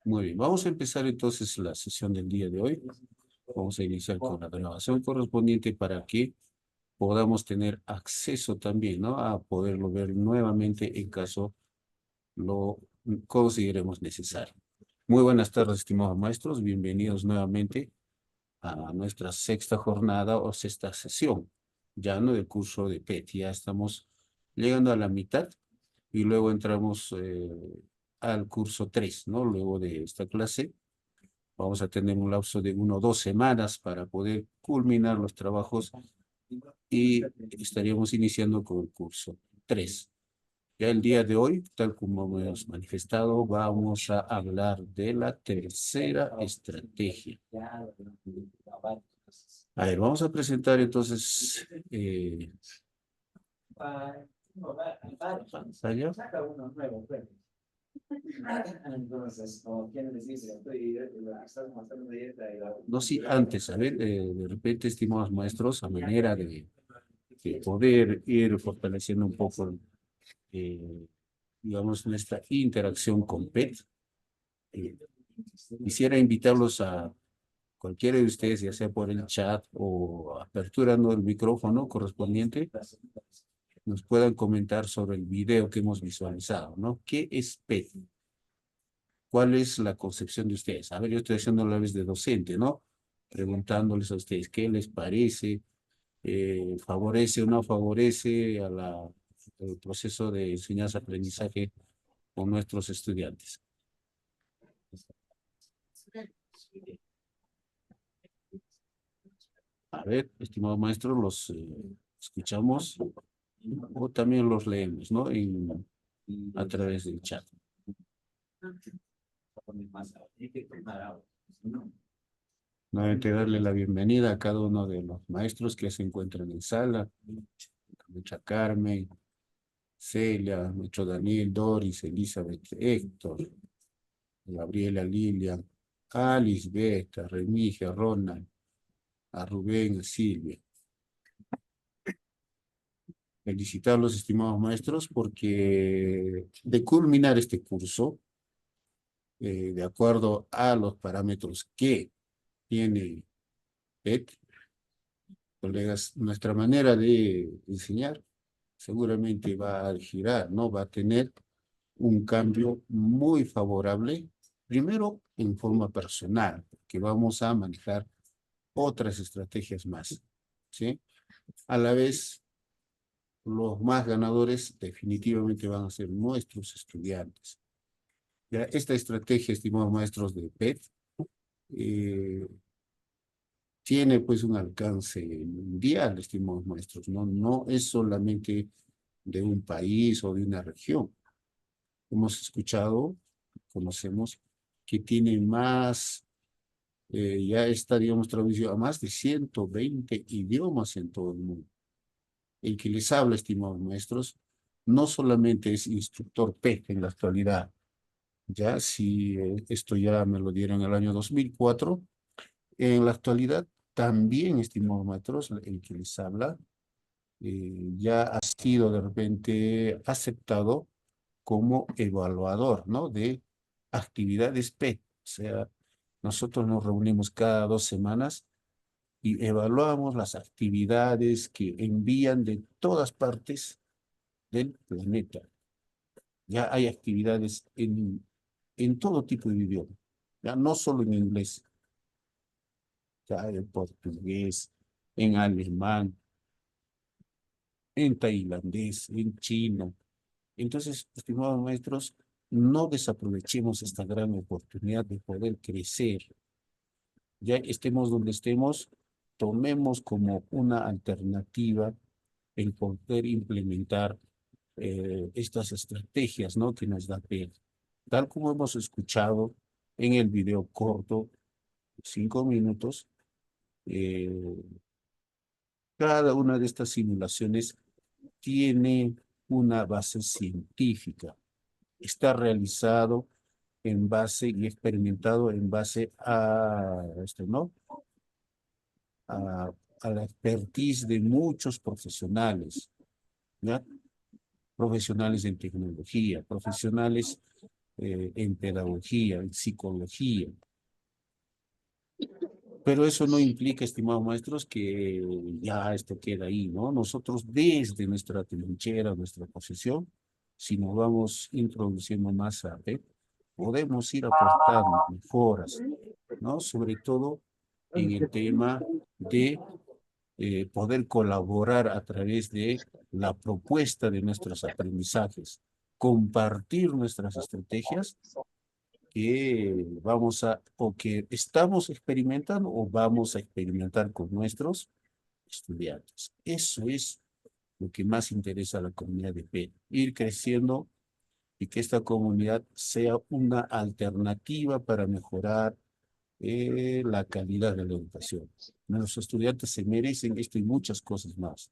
Muy bien, vamos a empezar entonces la sesión del día de hoy. Vamos a iniciar con la grabación correspondiente para que podamos tener acceso también, ¿no? A poderlo ver nuevamente en caso lo consideremos necesario. Muy buenas tardes, estimados maestros. Bienvenidos nuevamente a nuestra sexta jornada o sexta sesión, ya no del curso de PET. Ya estamos llegando a la mitad y luego entramos al curso 3, ¿no? Luego de esta clase vamos a tener un lapso de 1 o 2 semanas para poder culminar los trabajos y estaríamos iniciando con el curso 3. Ya el día de hoy, tal como hemos manifestado, vamos a hablar de la tercera estrategia. A ver, vamos a presentar entonces pantalla. Entonces, como quieren decirse, no, sí, antes, a ver, de repente, estimados maestros, a manera de poder ir fortaleciendo un poco, eh, digamos, nuestra interacción con PET, eh, quisiera invitarlos a cualquiera de ustedes, ya sea por el chat o aperturando el micrófono correspondiente, nos puedan comentar sobre el video que hemos visualizado, ¿no? ¿Qué es PET? ¿Cuál es la concepción de ustedes? A ver, yo estoy haciendo la vez de docente, ¿no? Preguntándoles a ustedes qué les parece, favorece o no favorece a el proceso de enseñanza-aprendizaje con nuestros estudiantes. A ver, estimados maestros, los escuchamos o también los leemos, ¿no? A través del chat. Nuevamente darle la bienvenida a cada uno de los maestros que se encuentran en sala. Mucha Carmen, Celia, nuestro Daniel, Doris, Elizabeth, Héctor, Gabriela, Lilian, Alice, Beta, Remigia, Ronald, a Rubén, a Silvia. Felicitar a los estimados maestros porque de culminar este curso, de acuerdo a los parámetros que tiene PET, colegas, nuestra manera de enseñar seguramente va a girar, ¿no? Va a tener un cambio muy favorable, primero en forma personal, que vamos a manejar otras estrategias más, ¿sí? A la vez, los más ganadores definitivamente van a ser nuestros estudiantes. Ya, esta estrategia, estimados maestros de PET, tiene pues un alcance mundial, estimados maestros, no es solamente de un país o de una región. Hemos escuchado, conocemos que tiene más, ya está, digamos, traducido a más de 120 idiomas en todo el mundo. El que les habla, estimados maestros, no solamente es instructor P en la actualidad, ya si esto ya me lo dieron en el año 2004, en la actualidad también, estimados maestros, el que les habla ya ha sido de repente aceptado como evaluador, ¿no? De actividades P. O sea, nosotros nos reunimos cada 2 semanas y evaluamos las actividades que envían de todas partes del planeta. Ya hay actividades en todo tipo de idioma, ya no solo en inglés, ya en portugués, en alemán, en tailandés, en chino. Entonces, estimados maestros, no desaprovechemos esta gran oportunidad de poder crecer. Ya estemos donde estemos, tomemos como una alternativa el poder implementar estas estrategias, ¿no? Que nos da PET. Tal como hemos escuchado en el video corto, 5 minutos, eh, cada una de estas simulaciones tiene una base científica. Está realizado en base y experimentado en base a esto, ¿no? A, a la expertise de muchos profesionales, ¿ya? Profesionales en tecnología, profesionales en pedagogía, en psicología. Pero eso no implica, estimados maestros, que ya esto queda ahí, ¿no? Nosotros desde nuestra trinchera, nuestra posición, si nos vamos introduciendo más a PET, podemos ir aportando mejoras, ¿no? Sobre todo en el tema de poder colaborar a través de la propuesta de nuestros aprendizajes, compartir nuestras estrategias que vamos a, o que estamos experimentando o vamos a experimentar con nuestros estudiantes. Eso es lo que más interesa a la comunidad de PET, ir creciendo y que esta comunidad sea una alternativa para mejorar la calidad de la educación. Nuestros estudiantes se merecen esto y muchas cosas más.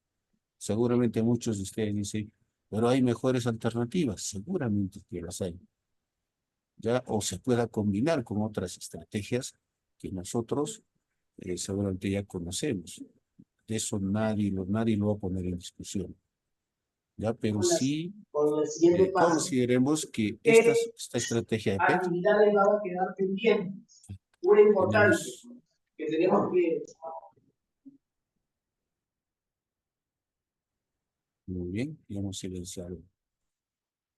Seguramente muchos de ustedes dicen, pero hay mejores alternativas. Seguramente que las hay. ¿Ya? O se pueda combinar con otras estrategias que nosotros seguramente ya conocemos. De eso nadie lo va a poner en discusión. ¿Ya? Pero sí con el siguiente paso, consideremos que ¿qué esta estrategia de PET actividades van a quedar pendientes? Una importante tenemos que tenemos que... muy bien, ya hemos silenciado.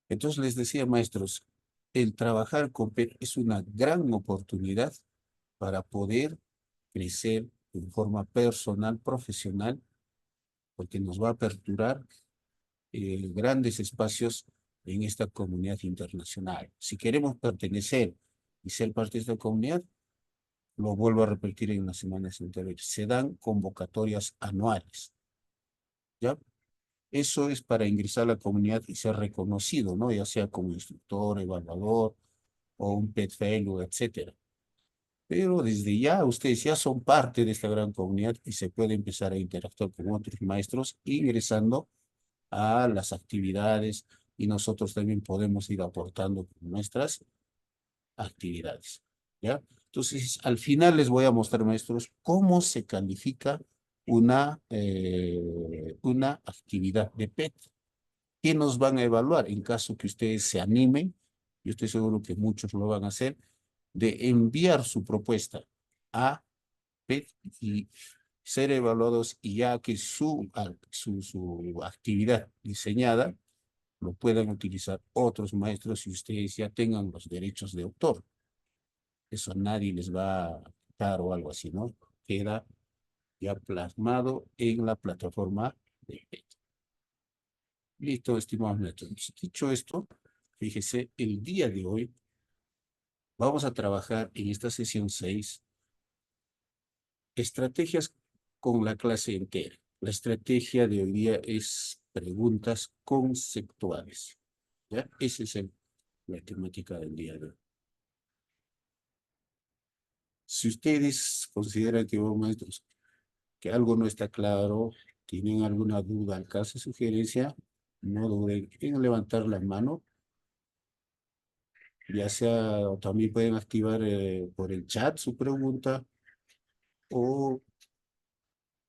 Entonces les decía, maestros, el trabajar con PET es una gran oportunidad para poder crecer en forma personal, profesional, porque nos va a aperturar grandes espacios en esta comunidad internacional. Si queremos pertenecer y ser parte de esta comunidad, lo vuelvo a repetir en las semanas anteriores, se dan convocatorias anuales, ¿ya? Eso es para ingresar a la comunidad y ser reconocido, ¿no? Ya sea como instructor, evaluador o un pet fellow, etcétera. Pero desde ya ustedes ya son parte de esta gran comunidad y se puede empezar a interactuar con otros maestros ingresando a las actividades y nosotros también podemos ir aportando con nuestras actividades, ¿ya? Entonces, al final les voy a mostrar, maestros, cómo se califica una actividad de PET. ¿Qué nos van a evaluar? En caso que ustedes se animen, yo estoy seguro que muchos lo van a hacer, de enviar su propuesta a PET y ser evaluados y ya que su actividad diseñada lo puedan utilizar otros maestros y ustedes ya tengan los derechos de autor. Eso nadie les va a quitar o algo así, ¿no? Queda ya plasmado en la plataforma de PET. Listo, estimados maestros. Dicho esto, fíjese, el día de hoy vamos a trabajar en esta sesión 6 estrategias con la clase entera. La estrategia de hoy día es preguntas conceptuales. ¿Ya? Esa es la temática del día de hoy. Si ustedes consideran que, oh, maestros, que algo no está claro, tienen alguna duda, alcance, sugerencia, no duden en levantar la mano, ya sea, o también pueden activar por el chat su pregunta, o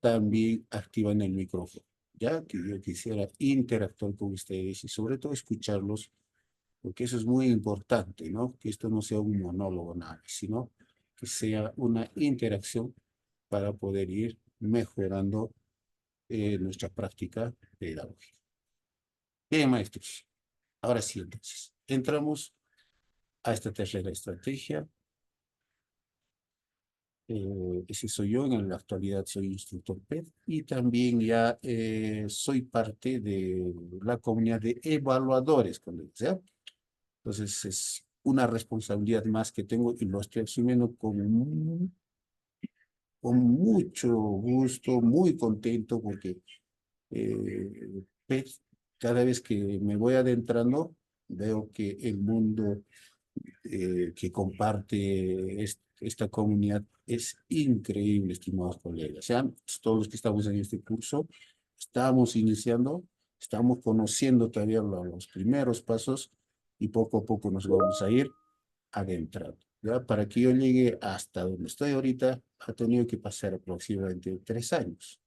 también activan el micrófono, ya que yo quisiera interactuar con ustedes y sobre todo escucharlos, porque eso es muy importante, ¿no? Que esto no sea un monólogo nada, sino que sea una interacción para poder ir mejorando nuestra práctica pedagógica. Bien, maestros, ahora sí, entonces, entramos a esta tercera estrategia. Ese soy yo, en la actualidad soy instructor PED y también ya soy parte de la comunidad de evaluadores, ¿ya? Entonces es una responsabilidad más que tengo y lo estoy asumiendo con mucho gusto, muy contento porque pues, cada vez que me voy adentrando, veo que el mundo que comparte esta comunidad es increíble, estimados colegas. Sean todos los que estamos en este curso, estamos iniciando, estamos conociendo todavía los primeros pasos y poco a poco nos vamos a ir adentrando. ¿Ya? Para que yo llegue hasta donde estoy ahorita, ha tenido que pasar aproximadamente 3 años.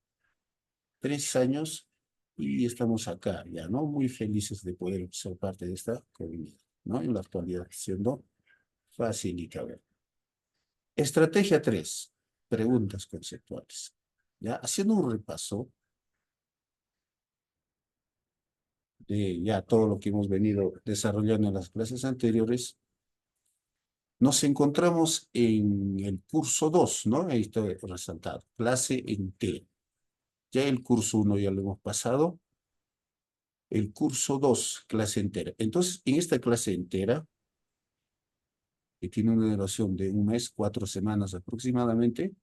3 años y estamos acá ya, ¿no? Muy felices de poder ser parte de esta comunidad. ¿no? En la actualidad, siendo facilitador. Estrategia 3, preguntas conceptuales. ¿Ya? Haciendo un repaso de ya todo lo que hemos venido desarrollando en las clases anteriores, nos encontramos en el curso 2, ¿no? Ahí está resaltado, clase entera. Ya el curso 1 ya lo hemos pasado. El curso 2, clase entera. Entonces, en esta clase entera, que tiene una duración de un mes, 4 semanas aproximadamente,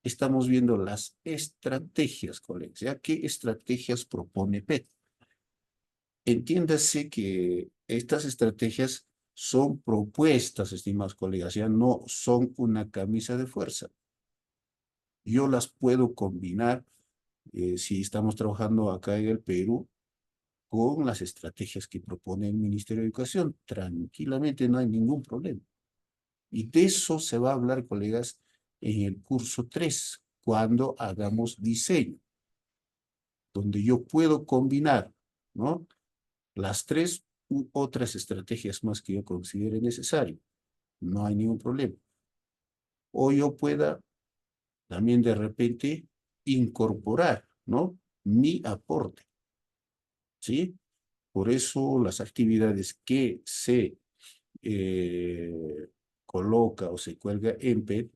estamos viendo las estrategias, colegas. ¿Ya? ¿Qué estrategias propone PET? Entiéndase que estas estrategias son propuestas, estimados colegas, ya no son una camisa de fuerza. Yo las puedo combinar, si estamos trabajando acá en el Perú, con las estrategias que propone el Ministerio de Educación. Tranquilamente, no hay ningún problema. Y de eso se va a hablar, colegas, en el curso 3, cuando hagamos diseño, donde yo puedo combinar, ¿no? Las 3 u otras estrategias más que yo considere necesario. No hay ningún problema. O yo pueda también de repente incorporar, ¿no? Mi aporte, ¿sí? Por eso las actividades que se coloca o se cuelga en PET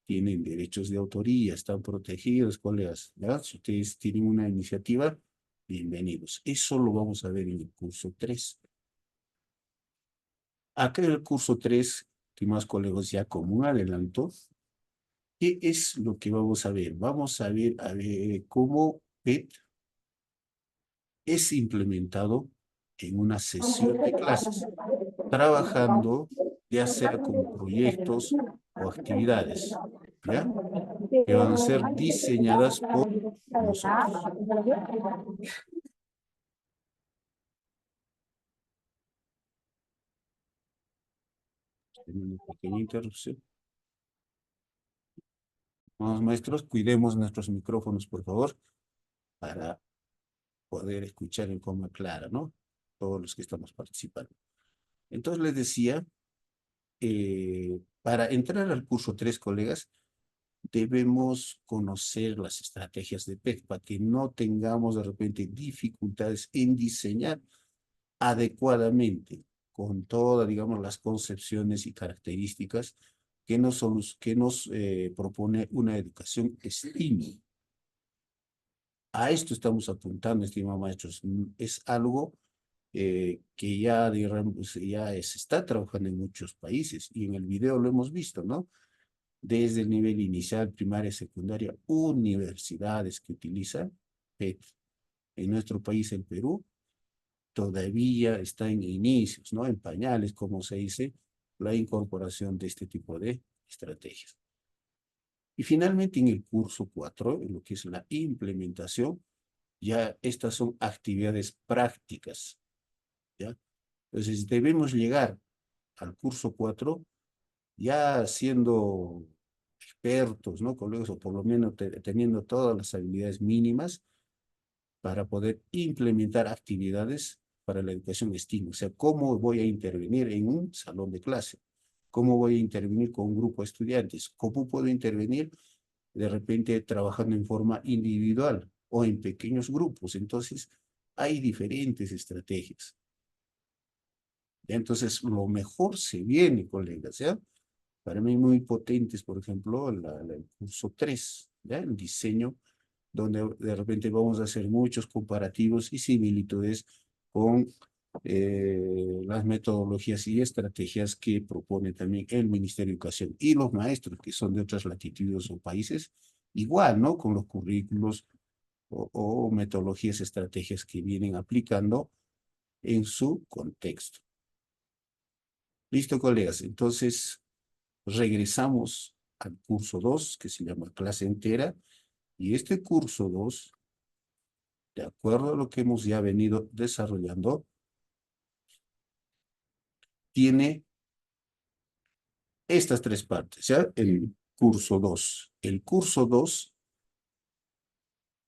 tienen derechos de autoría, están protegidos, colegas, ¿ya? Si ustedes tienen una iniciativa, bienvenidos. Eso lo vamos a ver en el curso 3. Acá en el curso 3, estimados colegas, ya como un adelanto, ¿qué es lo que vamos a ver? Vamos a ver cómo PET es implementado en una sesión de clases, trabajando ya sea con proyectos o actividades, ¿ya? Que van a ser diseñadas por nosotros. Una pequeña interrupción. Vamos, maestros, cuidemos nuestros micrófonos, por favor, para poder escuchar en forma clara, ¿no? Todos los que estamos participando. Entonces les decía, para entrar al curso 3, colegas, debemos conocer las estrategias de PET para que no tengamos de repente dificultades en diseñar adecuadamente con todas, digamos, las concepciones y características que nos propone una educación STEAM. A esto estamos apuntando, estimados maestros. Es algo que ya, digamos, ya se está trabajando en muchos países y en el video lo hemos visto, ¿no? Desde el nivel inicial, primaria, secundaria, universidades que utilizan PET. En nuestro país, el Perú, todavía está en inicios, ¿no? En pañales, como se dice, la incorporación de este tipo de estrategias. Y finalmente, en el curso 4, en lo que es la implementación, ya estas son actividades prácticas, ¿ya? Entonces, debemos llegar al curso 4 ya siendo expertos, ¿no? Colegas, o por lo menos teniendo todas las habilidades mínimas para poder implementar actividades para la educación STEAM. O sea, ¿cómo voy a intervenir en un salón de clase? ¿Cómo voy a intervenir con un grupo de estudiantes? ¿Cómo puedo intervenir de repente trabajando en forma individual o en pequeños grupos? Entonces, hay diferentes estrategias. Entonces, lo mejor se viene, colegas, ¿ya? Para mí muy potentes, por ejemplo, el curso 3, ¿ya? El diseño, donde de repente vamos a hacer muchos comparativos y similitudes con las metodologías y estrategias que propone también el Ministerio de Educación y los maestros que son de otras latitudes o países, igual, ¿no? Con los currículos o metodologías, estrategias que vienen aplicando en su contexto. Listo, colegas. Entonces, regresamos al curso 2, que se llama clase entera, y este curso 2, de acuerdo a lo que hemos ya venido desarrollando, tiene estas 3 partes, ¿ya? El curso 2. El curso 2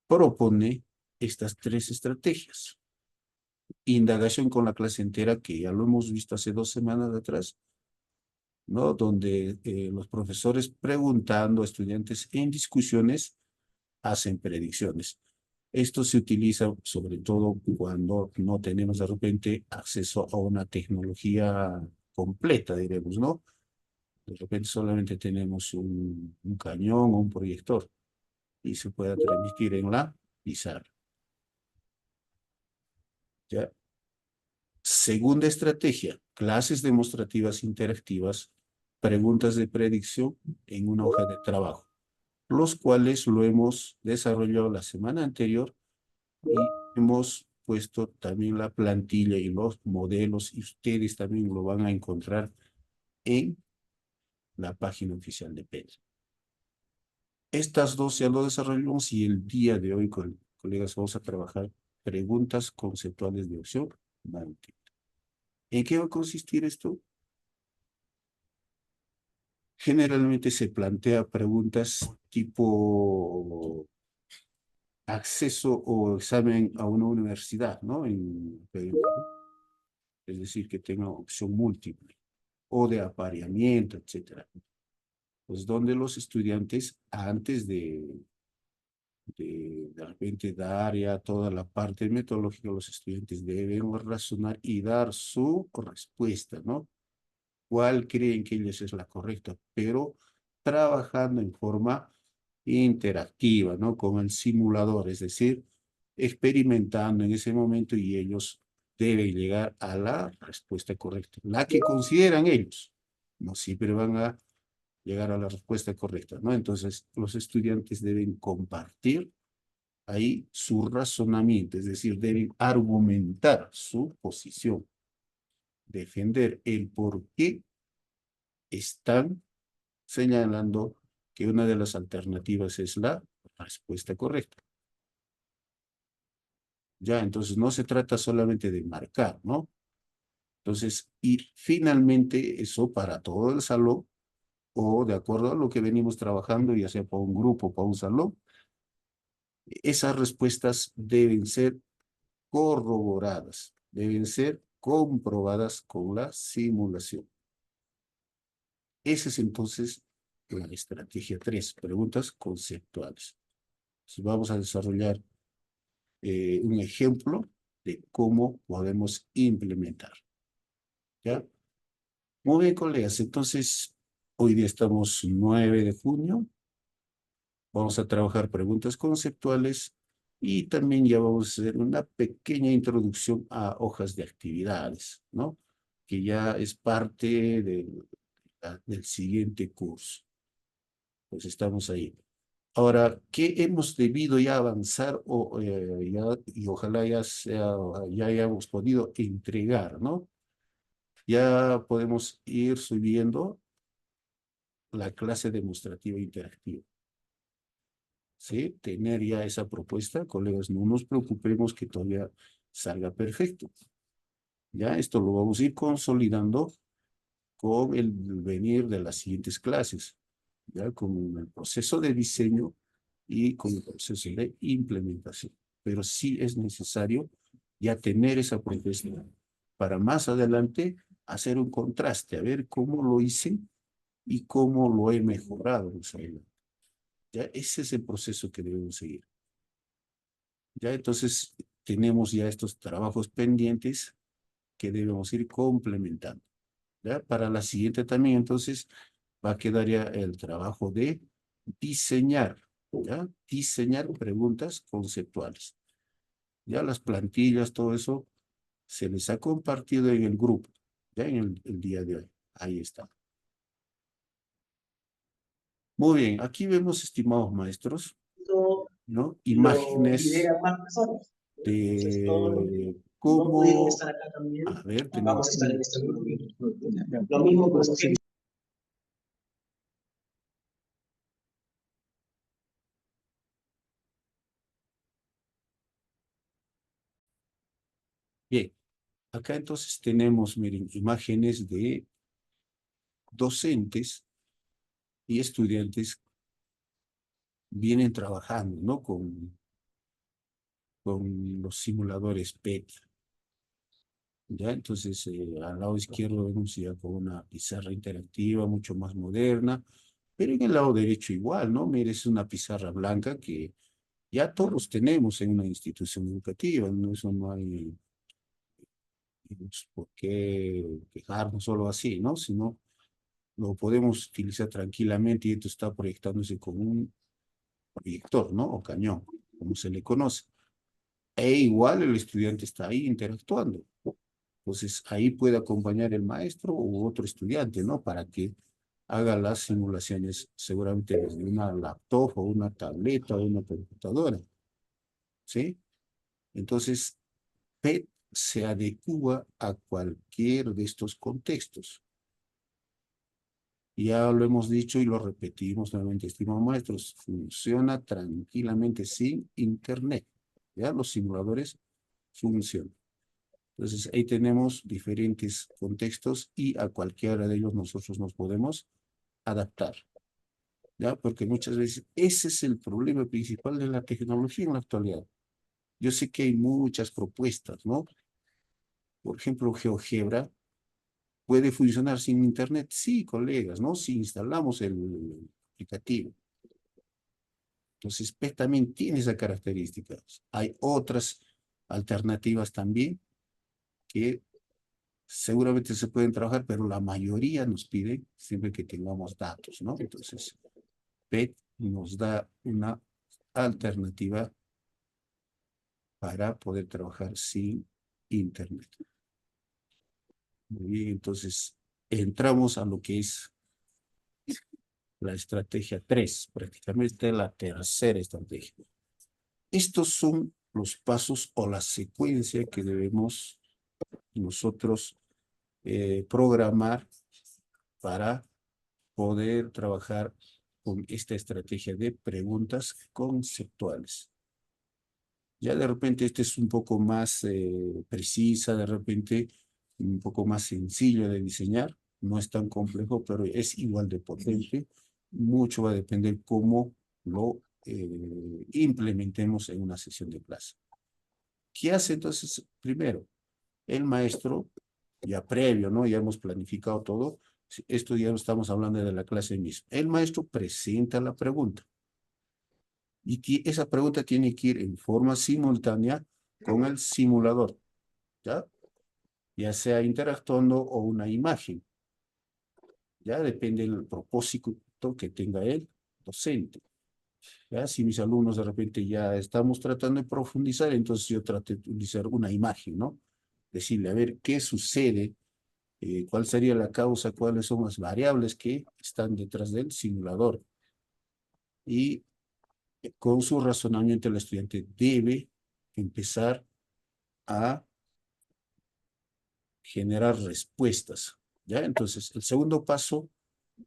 propone estas 3 estrategias. indagación con la clase entera, que ya lo hemos visto hace 2 semanas atrás, ¿no? Donde los profesores preguntando a estudiantes en discusiones hacen predicciones. Esto se utiliza sobre todo cuando no tenemos de repente acceso a una tecnología completa, diremos, ¿no? De repente solamente tenemos un cañón o un proyector y se puede transmitir en la pizarra. ¿Ya? Segunda estrategia, clases demostrativas interactivas, preguntas de predicción en una hoja de trabajo, los cuales lo hemos desarrollado la semana anterior y hemos puesto también la plantilla y los modelos y ustedes también lo van a encontrar en la página oficial de PET. Estas dos ya lo desarrollamos y el día de hoy, colegas, vamos a trabajar preguntas conceptuales de opción múltiple. ¿En qué va a consistir esto? Generalmente se plantea preguntas tipo acceso o examen a una universidad, ¿no? Es decir, que tenga opción múltiple o de apareamiento, etcétera. Pues donde los estudiantes, antes de repente dar ya toda la parte metodológica, los estudiantes deben razonar y dar su respuesta, ¿no? ¿Cuál creen que ellos es la correcta? Pero trabajando en forma interactiva, ¿no? Con el simulador, es decir, experimentando en ese momento y ellos deben llegar a la respuesta correcta, la que consideran ellos. No siempre van a llegar a la respuesta correcta, ¿no? Entonces, los estudiantes deben compartir ahí su razonamiento, es decir, deben argumentar su posición, defender el por qué están señalando que una de las alternativas es la respuesta correcta. Ya, entonces no se trata solamente de marcar, ¿no? Entonces, y finalmente eso para todo el salón, o de acuerdo a lo que venimos trabajando, ya sea para un grupo o para un salón, esas respuestas deben ser corroboradas, deben ser comprobadas con la simulación. Esa es entonces la estrategia 3, preguntas conceptuales. Entonces, vamos a desarrollar un ejemplo de cómo podemos implementar. ¿Ya? Muy bien, colegas. Entonces, hoy día estamos 9 de junio. Vamos a trabajar preguntas conceptuales y también ya vamos a hacer una pequeña introducción a hojas de actividades, ¿no? Que ya es parte del siguiente curso. Pues estamos ahí. Ahora, ¿qué hemos debido ya avanzar y ojalá ya hayamos podido entregar, ¿no? Ya podemos ir subiendo la clase demostrativa interactiva. ¿Sí? Tener ya esa propuesta, colegas, no nos preocupemos que todavía salga perfecto. Ya esto lo vamos a ir consolidando con el venir de las siguientes clases, ya con el proceso de diseño y con el proceso de implementación. Pero sí es necesario ya tener esa propuesta para más adelante hacer un contraste, a ver cómo lo hice y cómo lo he mejorado. Ya ese es el proceso que debemos seguir. Ya entonces tenemos ya estos trabajos pendientes que debemos ir complementando. ¿Ya? Para la siguiente también entonces va a quedar ya el trabajo de diseñar, ¿ya? Diseñar preguntas conceptuales. Ya las plantillas, todo eso se les ha compartido en el grupo, ya en el día de hoy. Ahí está. Muy bien, aquí vemos, estimados maestros, ¿no? Lo Imágenes lidera más personas. Entonces, todos los que de no pudieron cómo, estar acá también, a ver, tenemos, vamos a estar en este grupo. Lo mismo con los que bien, acá entonces tenemos, miren, imágenes de docentes y estudiantes vienen trabajando, ¿no? Con los simuladores PET. ¿ya? Entonces, al lado izquierdo vemos ya con una pizarra interactiva mucho más moderna, pero en el lado derecho igual, ¿no? Mire, es una pizarra blanca que ya todos tenemos en una institución educativa, ¿no? Eso no hay por qué quejarnos solo así, ¿no? Sino lo podemos utilizar tranquilamente y esto está proyectándose con un proyector, ¿no? O cañón, como se le conoce. E igual el estudiante está ahí interactuando. Entonces, ahí puede acompañar el maestro u otro estudiante, ¿no? Para que haga las simulaciones seguramente desde una laptop o una tableta o una computadora, ¿sí? Entonces, PET se adecua a cualquier de estos contextos. Ya lo hemos dicho y lo repetimos nuevamente, estimados maestros, funciona tranquilamente sin internet. Ya los simuladores funcionan. Entonces, ahí tenemos diferentes contextos y a cualquiera de ellos nosotros nos podemos adaptar. ¿Ya? Porque muchas veces ese es el problema principal de la tecnología en la actualidad. Yo sé que hay muchas propuestas, ¿no? Por ejemplo, GeoGebra puede funcionar sin internet. Sí, colegas, ¿no? Si instalamos el aplicativo. Entonces, PET también tiene esa característica. Hay otras alternativas también que seguramente se pueden trabajar, pero la mayoría nos pide siempre que tengamos datos, ¿no? Entonces, PET nos da una alternativa para poder trabajar sin internet. Muy bien, entonces entramos a lo que es la estrategia 3, prácticamente la tercera estrategia. Estos son los pasos o la secuencia que debemos nosotros programar para poder trabajar con esta estrategia de preguntas conceptuales. Ya de repente este es un poco más precisa, de repente un poco más sencillo de diseñar, no es tan complejo, pero es igual de potente. Mucho va a depender cómo lo implementemos en una sesión de clase. ¿Qué hace entonces? Primero, el maestro, ya previo, ¿no? Ya hemos planificado todo. Esto ya no estamos hablando de la clase misma. El maestro presenta la pregunta. Y esa pregunta tiene que ir en forma simultánea con el simulador, ¿ya? Ya sea interactuando o una imagen, ¿ya? Depende del propósito que tenga el docente, ¿ya? Si mis alumnos de repente ya estamos tratando de profundizar, entonces yo trato de utilizar una imagen, ¿no? Decirle, a ver, ¿qué sucede? ¿Cuál sería la causa? ¿Cuáles son las variables que están detrás del simulador? Y con su razonamiento el estudiante debe empezar a generar respuestas, ¿ya? Entonces, el segundo paso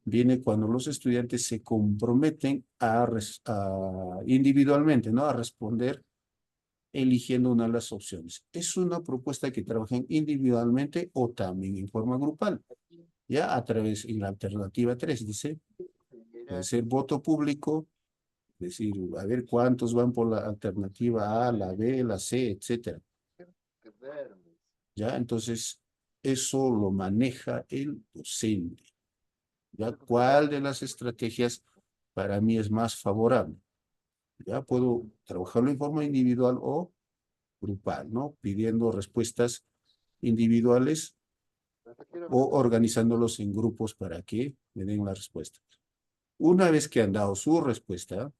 viene cuando los estudiantes se comprometen individualmente, ¿no? A responder eligiendo una de las opciones. Es una propuesta que trabajen individualmente o también en forma grupal, ¿ya? A través, en la alternativa 3 dice, puede ser voto público, es decir, a ver cuántos van por la alternativa A, la B, la C, etcétera. ¿Ya? Entonces, eso lo maneja el docente. ¿Ya? ¿Cuál de las estrategias para mí es más favorable? Ya puedo trabajarlo en forma individual o grupal, ¿no? Pidiendo respuestas individuales o organizándolos en grupos para que me den la respuesta. Una vez que han dado su respuesta,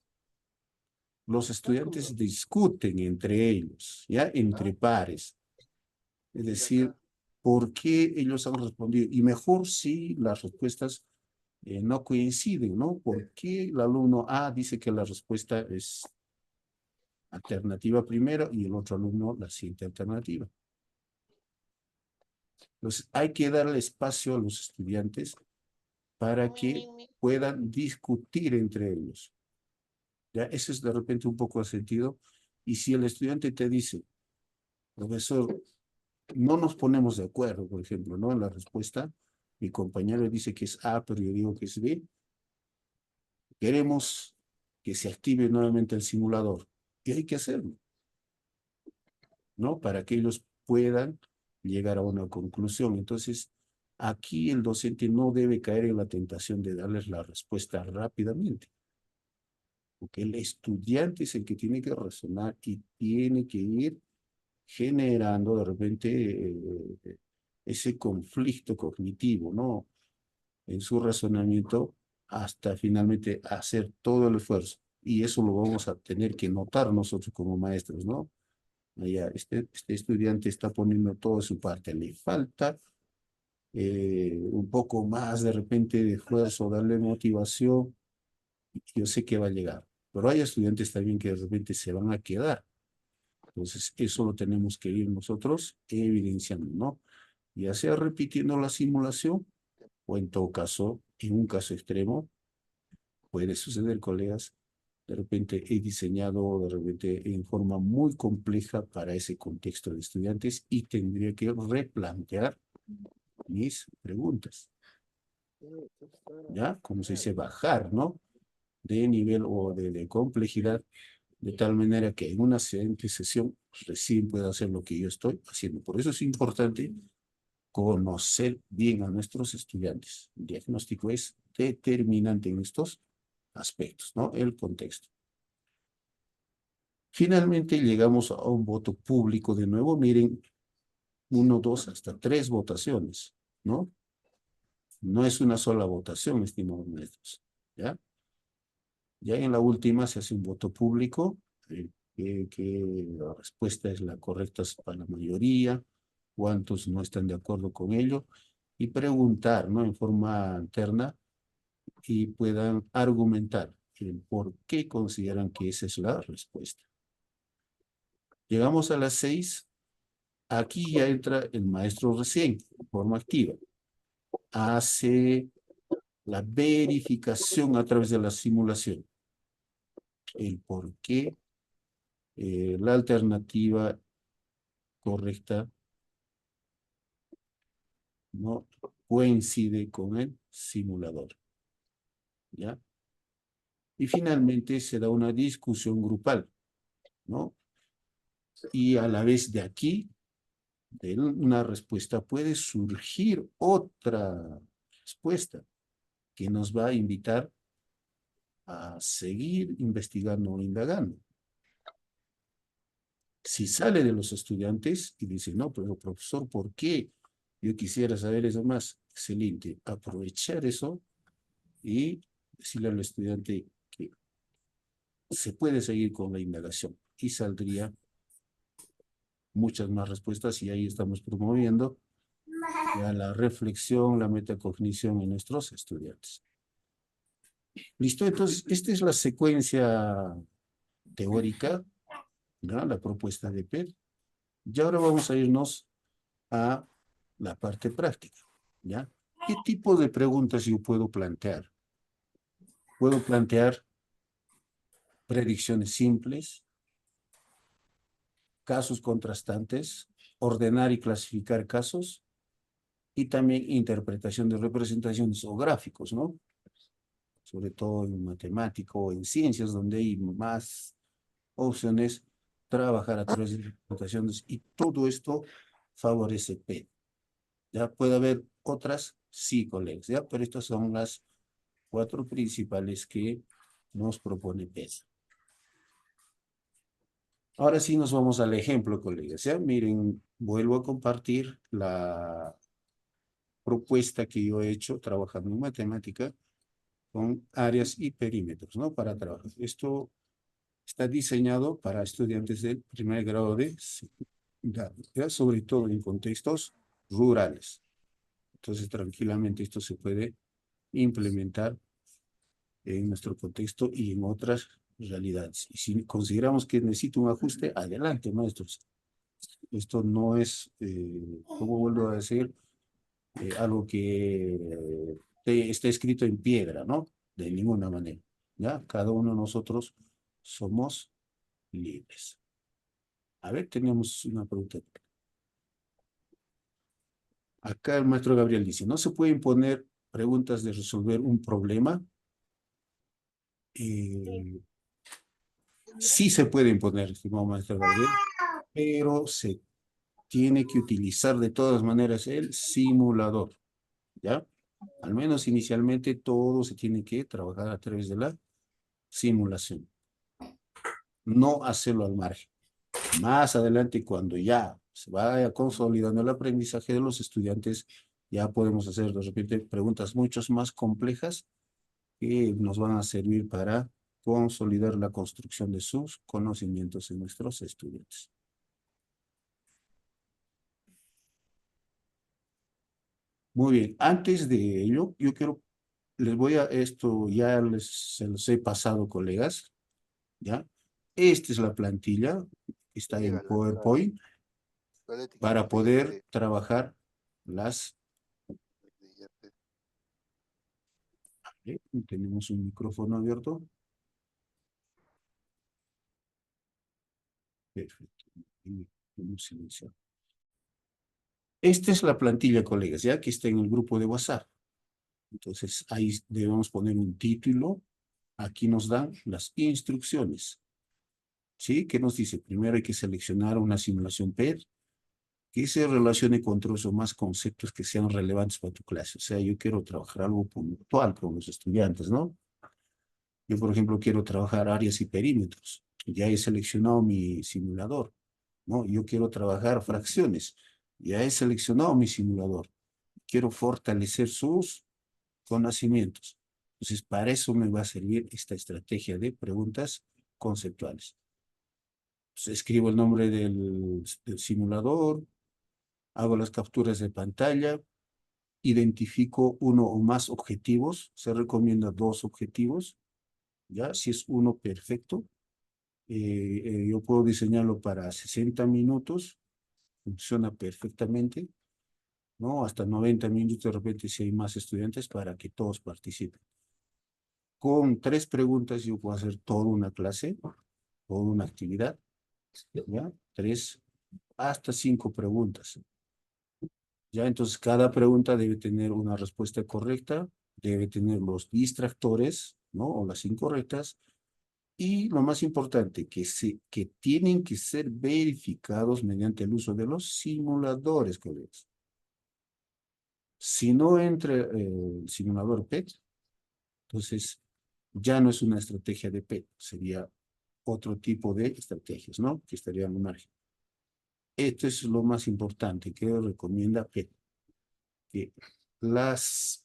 los estudiantes discuten entre ellos, ¿ya? Entre pares. Es decir, ¿por qué ellos han respondido? Y mejor si las respuestas no coinciden, ¿no? ¿Por qué el alumno A dice que la respuesta es alternativa primero y el otro alumno la siguiente alternativa? Entonces, hay que darle espacio a los estudiantes para que puedan discutir entre ellos. ¿Ya? Eso es de repente un poco de sentido. Y si el estudiante te dice, profesor, no nos ponemos de acuerdo, por ejemplo, ¿no? En la respuesta, mi compañero dice que es A, pero yo digo que es B. Queremos que se active nuevamente el simulador. Y hay que hacerlo, ¿no? Para que ellos puedan llegar a una conclusión. Entonces, aquí el docente no debe caer en la tentación de darles la respuesta rápidamente, porque el estudiante es el que tiene que razonar y tiene que ir generando de repente ese conflicto cognitivo, ¿no? En su razonamiento hasta finalmente hacer todo el esfuerzo. Y eso lo vamos a tener que notar nosotros como maestros, ¿no? Allá, este estudiante está poniendo toda su parte, le falta un poco más de repente de esfuerzo, darle motivación, yo sé que va a llegar. Pero hay estudiantes también que de repente se van a quedar. Entonces, eso lo tenemos que ir nosotros evidenciando, ¿no? Ya sea repitiendo la simulación o en todo caso, en un caso extremo, puede suceder, colegas, de repente he diseñado de repente en forma muy compleja para ese contexto de estudiantes y tendría que replantear mis preguntas, ¿ya? Como se dice, bajar, ¿no? De nivel o de complejidad, de tal manera que en una siguiente sesión recién pueda hacer lo que yo estoy haciendo. Por eso es importante conocer bien a nuestros estudiantes. El diagnóstico es determinante en estos aspectos, ¿no? El contexto. Finalmente llegamos a un voto público de nuevo. Miren, 1, 2, hasta 3 votaciones, ¿no? No es una sola votación, estimados maestros, ¿ya? Ya en la última se hace un voto público, que la respuesta es la correcta para la mayoría, cuántos no están de acuerdo con ello, y preguntar, ¿no? En forma alterna y puedan argumentar el por qué consideran que esa es la respuesta. Llegamos a las 6. Aquí ya entra el maestro recién, de forma activa. Hace la verificación a través de la simulación. El por qué la alternativa correcta no coincide con el simulador, ¿ya? Y finalmente se da una discusión grupal, ¿no? Y a la vez de aquí, de una respuesta, puede surgir otra respuesta que nos va a invitar a seguir investigando o indagando. Si sale de los estudiantes y dice, no, pero profesor, ¿por qué? Yo quisiera saber eso más. Excelente. Aprovechar eso y decirle al estudiante que se puede seguir con la indagación y saldría muchas más respuestas y ahí estamos promoviendo ya la reflexión, la metacognición en nuestros estudiantes. ¿Listo? Entonces, esta es la secuencia teórica, ¿no? La propuesta de PET. Y ahora vamos a irnos a la parte práctica, ¿ya? ¿Qué tipo de preguntas yo puedo plantear? Puedo plantear predicciones simples, casos contrastantes, ordenar y clasificar casos, y también interpretación de representaciones o gráficos, ¿no? Sobre todo en matemático o en ciencias, donde hay más opciones, trabajar a través de representaciones, y todo esto favorece PET. ¿Ya? Puede haber otras, sí, colegas, ¿ya? Pero estas son las 4 principales que nos propone PET. Ahora sí nos vamos al ejemplo, colegas, ¿ya? Miren, vuelvo a compartir la propuesta que yo he hecho trabajando en matemática con áreas y perímetros, ¿no? Para trabajar. Esto está diseñado para estudiantes del primer grado de secundaria, ¿ya? Sobre todo en contextos rurales. Entonces, tranquilamente esto se puede implementar en nuestro contexto y en otras realidades. Y si consideramos que necesita un ajuste, adelante, maestros. Esto no es, como vuelvo a decir, algo que esté escrito en piedra, ¿no? De ninguna manera, ¿ya? Cada uno de nosotros somos libres. A ver, tenemos una pregunta. Acá el maestro Gabriel dice, ¿no se pueden poner preguntas de resolver un problema? Sí se pueden poner, estimado maestro Gabriel, pero se tiene que utilizar de todas maneras el simulador, ¿ya? Al menos inicialmente todo se tiene que trabajar a través de la simulación. No hacerlo al margen. Más adelante, cuando ya se vaya consolidando el aprendizaje de los estudiantes, ya podemos hacer de repente preguntas mucho más complejas que nos van a servir para consolidar la construcción de sus conocimientos en nuestros estudiantes. Muy bien, antes de ello, yo quiero, les voy a, esto ya se los he pasado, colegas, ¿ya? Esta es la plantilla, está en Llega PowerPoint, la para etiquetita poder IRT. trabajar las... Tenemos un micrófono abierto. Perfecto. Vamos a silenciar. Esta es la plantilla, colegas, ya que está en el grupo de WhatsApp. Entonces, ahí debemos poner un título. Aquí nos dan las instrucciones. ¿Sí? ¿Qué nos dice? Primero hay que seleccionar una simulación PET que se relacione con otros o más conceptos que sean relevantes para tu clase. O sea, yo quiero trabajar algo puntual con los estudiantes, ¿no? Yo, por ejemplo, quiero trabajar áreas y perímetros. Ya he seleccionado mi simulador, ¿no? Yo quiero trabajar fracciones. Ya he seleccionado mi simulador. Quiero fortalecer sus conocimientos. Entonces, para eso me va a servir esta estrategia de preguntas conceptuales. Entonces, escribo el nombre del simulador, hago las capturas de pantalla, identifico uno o más objetivos. Se recomienda 2 objetivos, ¿ya? Si es uno, perfecto. Yo puedo diseñarlo para 60 minutos, funciona perfectamente, ¿no? Hasta 90 minutos de repente si hay más estudiantes para que todos participen. Con 3 preguntas yo puedo hacer toda una clase, toda una actividad, ¿ya? 3 hasta 5 preguntas. Ya, entonces cada pregunta debe tener una respuesta correcta, debe tener los distractores, ¿no? O las incorrectas. Y lo más importante, que tienen que ser verificados mediante el uso de los simuladores, colegas. Si no entra el simulador PET, entonces ya no es una estrategia de PET, sería otro tipo de estrategias, ¿no? Que estarían al margen. Esto es lo más importante que recomienda PET, que las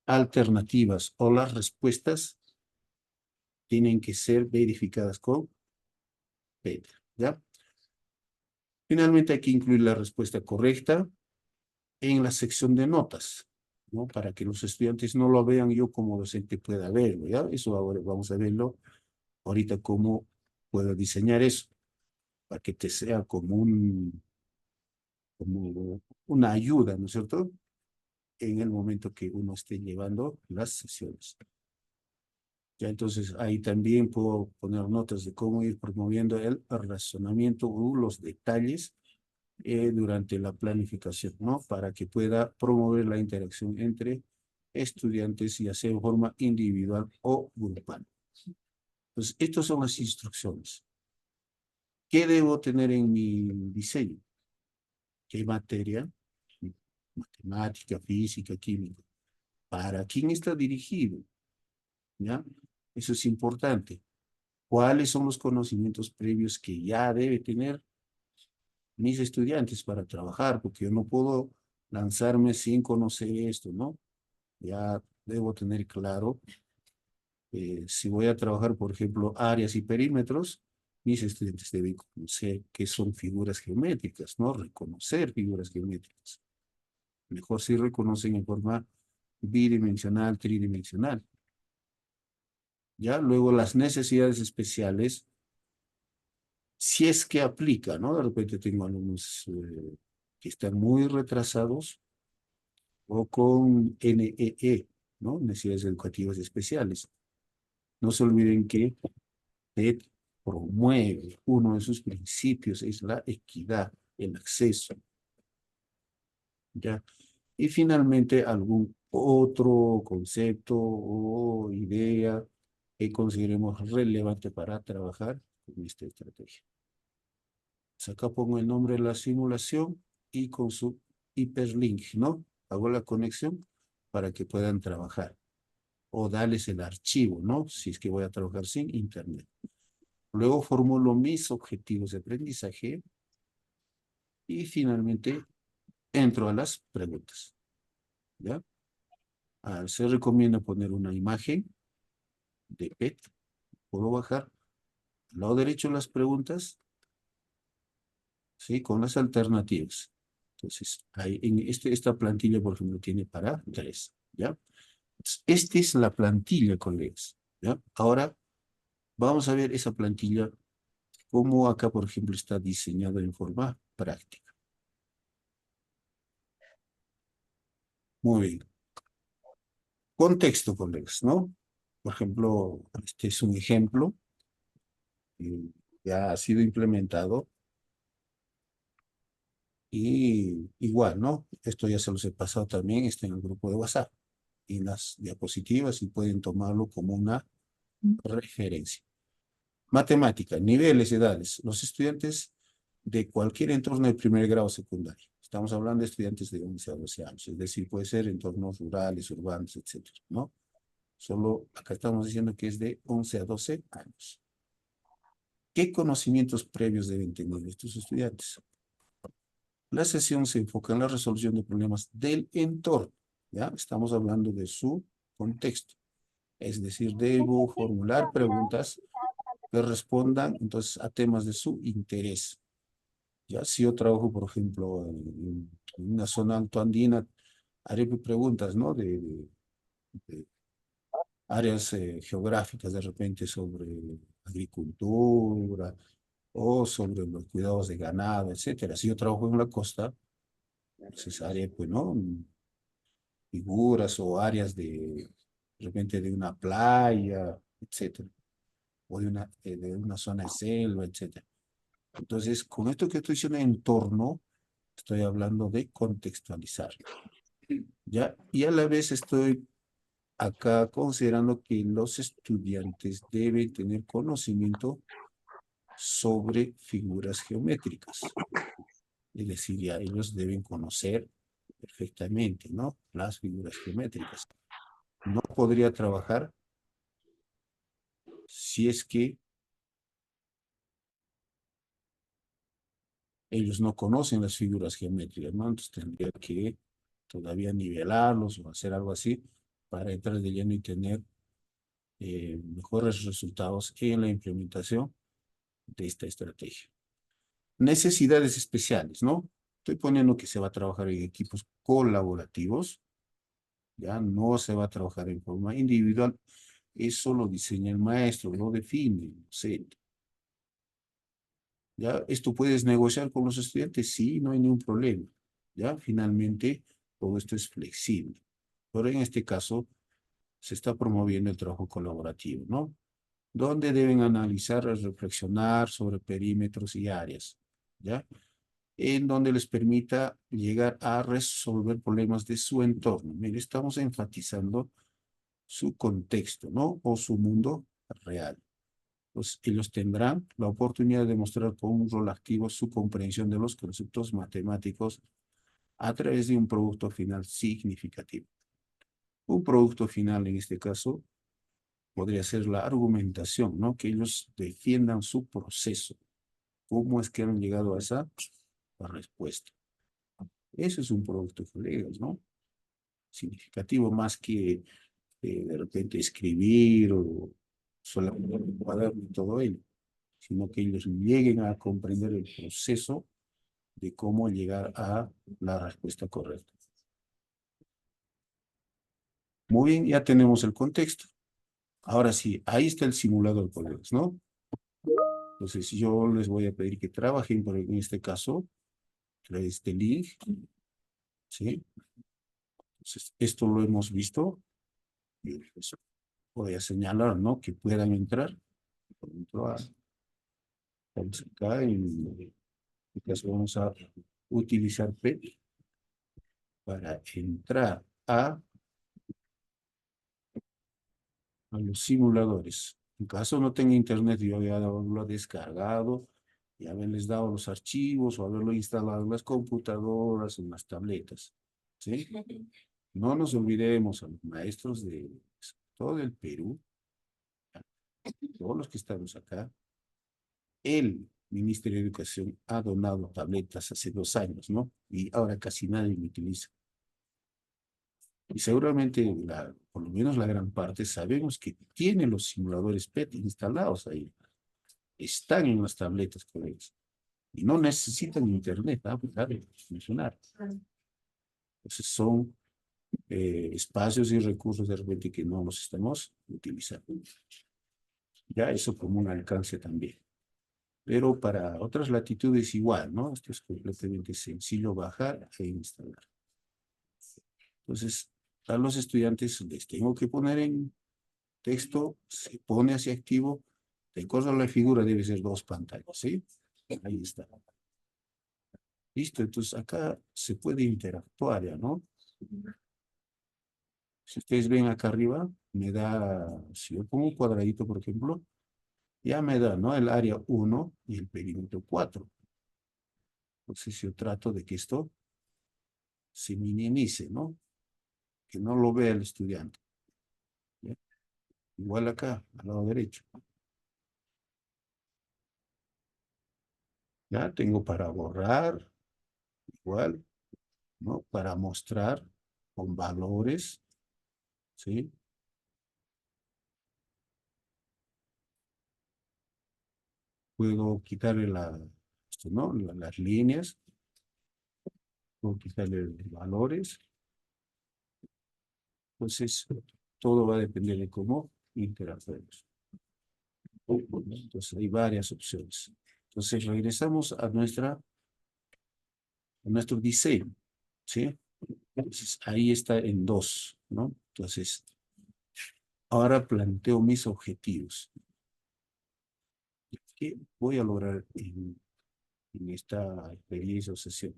alternativas o las respuestas tienen que ser verificadas con PET, ¿ya? Finalmente hay que incluir la respuesta correcta en la sección de notas, ¿no? Para que los estudiantes no lo vean, yo como docente pueda verlo, ¿ya? Eso ahora vamos a verlo ahorita cómo puedo diseñar eso, para que te sea como una ayuda, ¿no es cierto? En el momento que uno esté llevando las sesiones. Ya entonces ahí también puedo poner notas de cómo ir promoviendo el razonamiento o los detalles durante la planificación, ¿no? Para que pueda promover la interacción entre estudiantes, ya sea en forma individual o grupal. Entonces, estas son las instrucciones. ¿Qué debo tener en mi diseño? ¿Qué materia? Matemática, física, química. ¿Para quién está dirigido? ¿Ya? Eso es importante. ¿Cuáles son los conocimientos previos que ya debe tener mis estudiantes para trabajar? Porque yo no puedo lanzarme sin conocer esto, ¿no? Ya debo tener claro, si voy a trabajar, por ejemplo, áreas y perímetros, mis estudiantes deben conocer qué son figuras geométricas, ¿no? Reconocer figuras geométricas. Mejor si reconocen en forma bidimensional, tridimensional. Ya, luego las necesidades especiales, si es que aplica, ¿no? De repente tengo alumnos que están muy retrasados o con NEE, ¿no? Necesidades educativas especiales. No se olviden que PET promueve uno de sus principios, es la equidad, el acceso, ¿ya? Y finalmente algún otro concepto o idea que consideremos relevante para trabajar con esta estrategia. Acá pongo el nombre de la simulación y con su hiperlink, ¿no? Hago la conexión para que puedan trabajar. O darles el archivo, ¿no? Si es que voy a trabajar sin internet. Luego formulo mis objetivos de aprendizaje y finalmente entro a las preguntas, ¿ya? Se recomienda poner una imagen de PET. Puedo bajar al lado derecho las preguntas, ¿sí? Con las alternativas. Entonces, ahí, esta plantilla, por ejemplo, tiene para 3, ¿ya? Esta es la plantilla, colegas, ¿ya? Ahora, vamos a ver esa plantilla, cómo acá, por ejemplo, está diseñada en forma práctica. Muy bien. Contexto, colegas, ¿no? Por ejemplo, este es un ejemplo que ya ha sido implementado y igual, ¿no? Esto ya se los he pasado también, está en el grupo de WhatsApp y en las diapositivas y pueden tomarlo como una referencia. Matemática, niveles, edades. Los estudiantes de cualquier entorno de primer grado secundario. Estamos hablando de estudiantes de 11 a 12 años, es decir, puede ser entornos rurales, urbanos, etcétera, ¿no? Solo acá estamos diciendo que es de 11 a 12 años. ¿Qué conocimientos previos deben tener estos estudiantes? La sesión se enfoca en la resolución de problemas del entorno, ¿ya? Estamos hablando de su contexto. Es decir, debo formular preguntas que respondan entonces a temas de su interés. Ya si yo trabajo, por ejemplo, en una zona altoandina, haré preguntas, ¿no? De áreas geográficas de repente sobre agricultura o sobre los cuidados de ganado, etcétera. Si yo trabajo en la costa, entonces haré, pues, ¿no? Figuras o áreas de repente de una playa, etcétera, o de una zona de selva, etcétera. Entonces, con esto que estoy diciendo entorno, estoy hablando de contextualizar, ¿ya? Y a la vez estoy acá considerando que los estudiantes deben tener conocimiento sobre figuras geométricas. Es decir, ya ellos deben conocer perfectamente, ¿no? Las figuras geométricas. No podría trabajar si es que ellos no conocen las figuras geométricas, ¿no? Entonces tendría que todavía nivelarlos o hacer algo así para entrar de lleno y tener mejores resultados en la implementación de esta estrategia. Necesidades especiales, ¿no? Estoy poniendo que se va a trabajar en equipos colaborativos, ya no se va a trabajar en forma individual. Eso lo diseña el maestro, lo define el docente. ¿Ya? ¿Esto puedes negociar con los estudiantes? Sí, no hay ningún problema. ¿Ya? Finalmente, todo esto es flexible. Pero en este caso, se está promoviendo el trabajo colaborativo, ¿no? Donde deben analizar y reflexionar sobre perímetros y áreas, ¿ya? En donde les permita llegar a resolver problemas de su entorno. Mire, estamos enfatizando su contexto, ¿no? O su mundo real. Pues ellos tendrán la oportunidad de mostrar con un rol activo su comprensión de los conceptos matemáticos a través de un producto final significativo. Un producto final, en este caso, podría ser la argumentación, ¿no? Que ellos defiendan su proceso. ¿Cómo es que han llegado a esa respuesta? Eso es un producto, colegas, ¿no? Significativo más que de repente escribir o solamente un cuaderno y todo ello, sino que ellos lleguen a comprender el proceso de cómo llegar a la respuesta correcta. Muy bien, ya tenemos el contexto. Ahora sí, ahí está el simulador, colegas, ¿no? Entonces yo les voy a pedir que trabajen, por en este caso, este link, ¿sí? Entonces, esto lo hemos visto. Y pues, voy a señalar, ¿no? Que puedan entrar. Por ejemplo, vamos acá, en este caso vamos a utilizar P para entrar a los simuladores. En caso no tenga internet, yo ya lo he descargado y haberles dado los archivos o haberlo instalado en las computadoras, en las tabletas, ¿sí? No nos olvidemos a los maestros de todo el Perú, todos los que estamos acá. El Ministerio de Educación ha donado tabletas hace 2 años, ¿no? Y ahora casi nadie lo utiliza. Y seguramente, por lo menos la gran parte, sabemos que tienen los simuladores PET instalados ahí. Están en las tabletas con ellos. Y no necesitan internet, ¿no? Para funcionar. Entonces son espacios y recursos de repente que no los estamos utilizando. Ya eso como un alcance también. Pero para otras latitudes igual, ¿no? Esto es completamente sencillo bajar e instalar. Entonces, a los estudiantes les tengo que poner en texto, se pone hacia activo, de acuerdo a la figura debe ser 2 pantallas, ¿sí? Ahí está. Listo, entonces acá se puede interactuar ya, ¿no? Si ustedes ven acá arriba, me da, si yo pongo un cuadradito, por ejemplo, ya me da, ¿no? El área 1 y el perímetro 4. Entonces yo trato de que esto se minimice, ¿no? Que no lo vea el estudiante. ¿Ya? Igual acá, al lado derecho. Ya tengo para borrar, igual, ¿no? Para mostrar con valores, ¿sí? Puedo quitarle esto, ¿no? Las líneas, puedo quitarle los valores. Entonces, todo va a depender de cómo interactuemos. Entonces, hay varias opciones. Entonces, regresamos a nuestro diseño, ¿sí? Entonces, ahí está en 2, ¿no? Entonces, ahora planteo mis objetivos. ¿Qué voy a lograr en esta experiencia o sesión?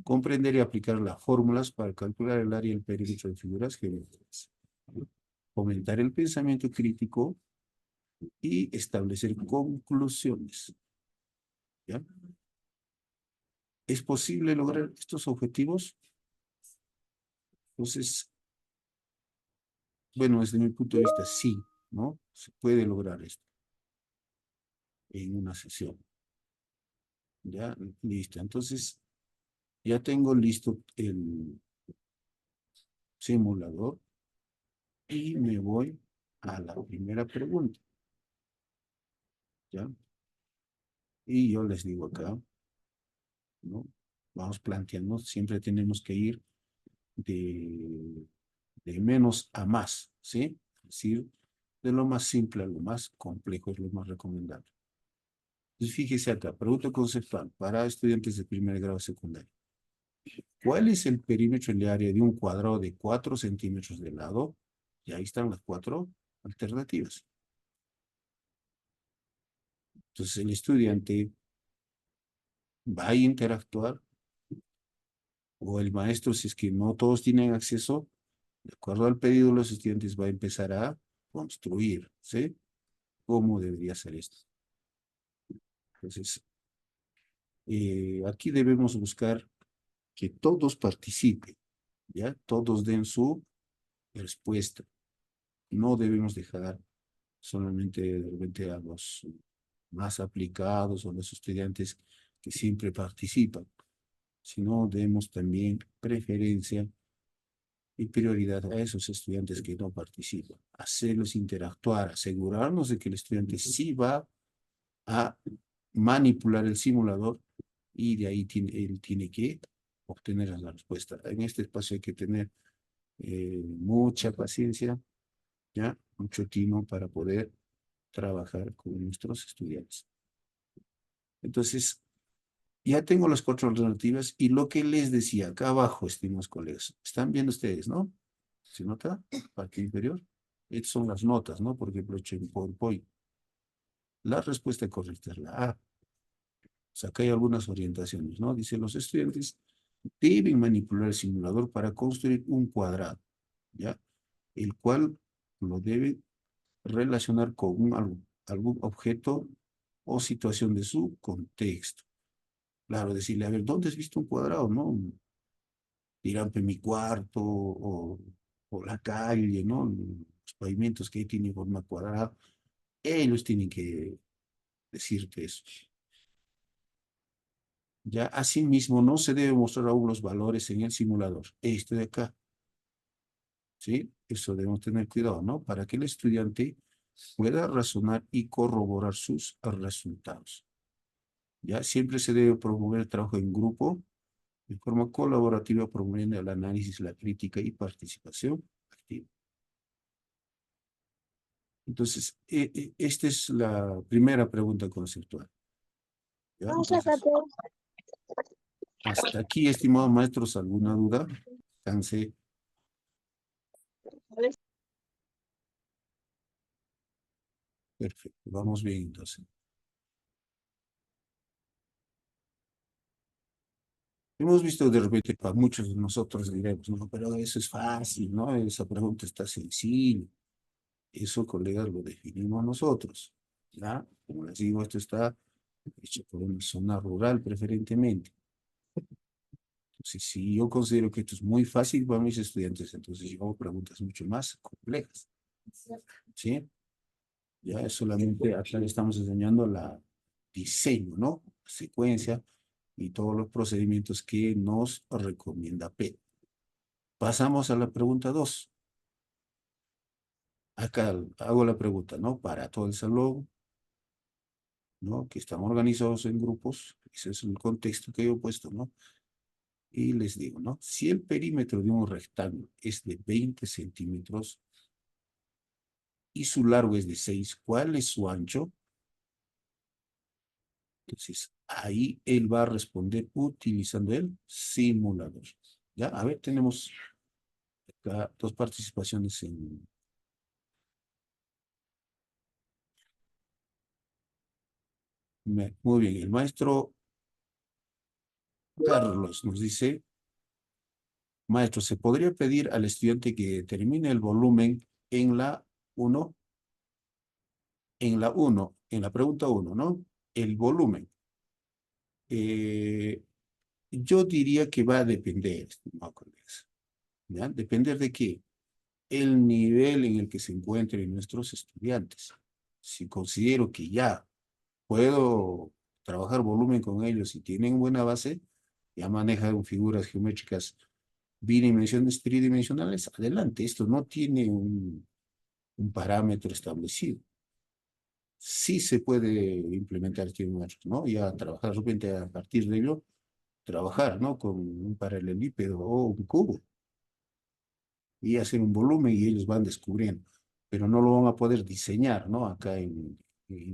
Comprender y aplicar las fórmulas para calcular el área y el perímetro de figuras geométricas. Fomentar el pensamiento crítico y establecer conclusiones. ¿Ya? ¿Es posible lograr estos objetivos? Entonces, bueno, desde mi punto de vista, sí, ¿no? Se puede lograr esto en una sesión. ¿Ya? Listo. Entonces, ya tengo listo el simulador y me voy a la primera pregunta. ¿Ya? Y yo les digo acá, ¿no? Vamos planteando, siempre tenemos que ir de menos a más, ¿sí? Es decir, de lo más simple a lo más complejo es lo más recomendable. Entonces, fíjese acá, pregunta conceptual para estudiantes de primer grado secundario. ¿Cuál es el perímetro en el área de un cuadrado de 4 centímetros de lado? Y ahí están las 4 alternativas. Entonces, el estudiante va a interactuar o el maestro, si es que no todos tienen acceso, de acuerdo al pedido de los estudiantes, va a empezar a construir, ¿sí? ¿Cómo debería ser esto? Entonces, aquí debemos buscar que todos participen, ¿ya? Todos den su respuesta. No debemos dejar solamente de repente a los más aplicados o los estudiantes que siempre participan, sino demos también preferencia y prioridad a esos estudiantes que no participan, hacerlos interactuar, asegurarnos de que el estudiante sí va a manipular el simulador y de ahí él tiene que obtener la respuesta. En este espacio hay que tener mucha paciencia, ¿ya? Mucho tino para poder trabajar con nuestros estudiantes. Entonces, ya tengo las 4 alternativas y lo que les decía acá abajo, estimados colegas, están viendo ustedes, ¿no? ¿Se nota? Parte inferior. Estas son las notas, ¿no? Por ejemplo, hecho en PowerPoint. La respuesta correcta es la A. O sea, acá hay algunas orientaciones, ¿no? Dice, los estudiantes deben manipular el simulador para construir un cuadrado, ¿ya? El cual lo debe relacionar con algún objeto o situación de su contexto. Claro, decirle, a ver, ¿dónde has visto un cuadrado? No, dirán, en mi cuarto o la calle, ¿no? Los pavimentos que ahí tienen forma cuadrada. Ellos tienen que decirte eso. Ya, asimismo, no se debe mostrar aún los valores en el simulador. Este de acá, ¿sí? Eso debemos tener cuidado, ¿no? Para que el estudiante pueda razonar y corroborar sus resultados. Ya, siempre se debe promover el trabajo en grupo, de forma colaborativa, promoviendo el análisis, la crítica y participación activa. Entonces, esta es la primera pregunta conceptual. ¿Ya? Entonces, hasta aquí, estimados maestros, ¿alguna duda? Cansé. Perfecto, vamos bien entonces. Hemos visto de repente para muchos de nosotros diremos, no, pero eso es fácil, ¿no? Esa pregunta está sencilla. Eso, colegas, lo definimos nosotros, ¿ya? Como les digo, esto está hecho por una zona rural preferentemente. Entonces, si yo considero que esto es muy fácil para mis estudiantes, entonces yo hago preguntas mucho más complejas, ¿sí? Ya es solamente, acá le estamos enseñando la diseño, ¿no? Secuencia y todos los procedimientos que nos recomienda P. Pasamos a la pregunta 2. Acá hago la pregunta, ¿no? Para todo el salón, ¿no? Que están organizados en grupos, ese es el contexto que yo he puesto, ¿no? Y les digo, ¿no? Si el perímetro de un rectángulo es de 20 centímetros y su largo es de 6, ¿cuál es su ancho? Entonces, ahí él va a responder utilizando el simulador. ¿Ya? A ver, tenemos acá dos participaciones en... Muy bien, el maestro Carlos nos dice, maestro, ¿se podría pedir al estudiante que determine el volumen en la 1? En la pregunta 1, ¿no? El volumen. Eh, yo diría que va a depender, estimado colegas. ¿Ya? ¿Depender de qué? El nivel en el que se encuentren nuestros estudiantes. Si considero que ya puedo trabajar volumen con ellos y tienen buena base, ya manejan figuras geométricas bidimensionales, tridimensionales, adelante. Esto no tiene un parámetro establecido. Sí se puede implementar geométricos, ¿no? Ya trabajar de repente a partir de ello, trabajar, ¿no? Con un paralelepípedo o un cubo y hacer un volumen y ellos van descubriendo, pero no lo van a poder diseñar, ¿no? Acá en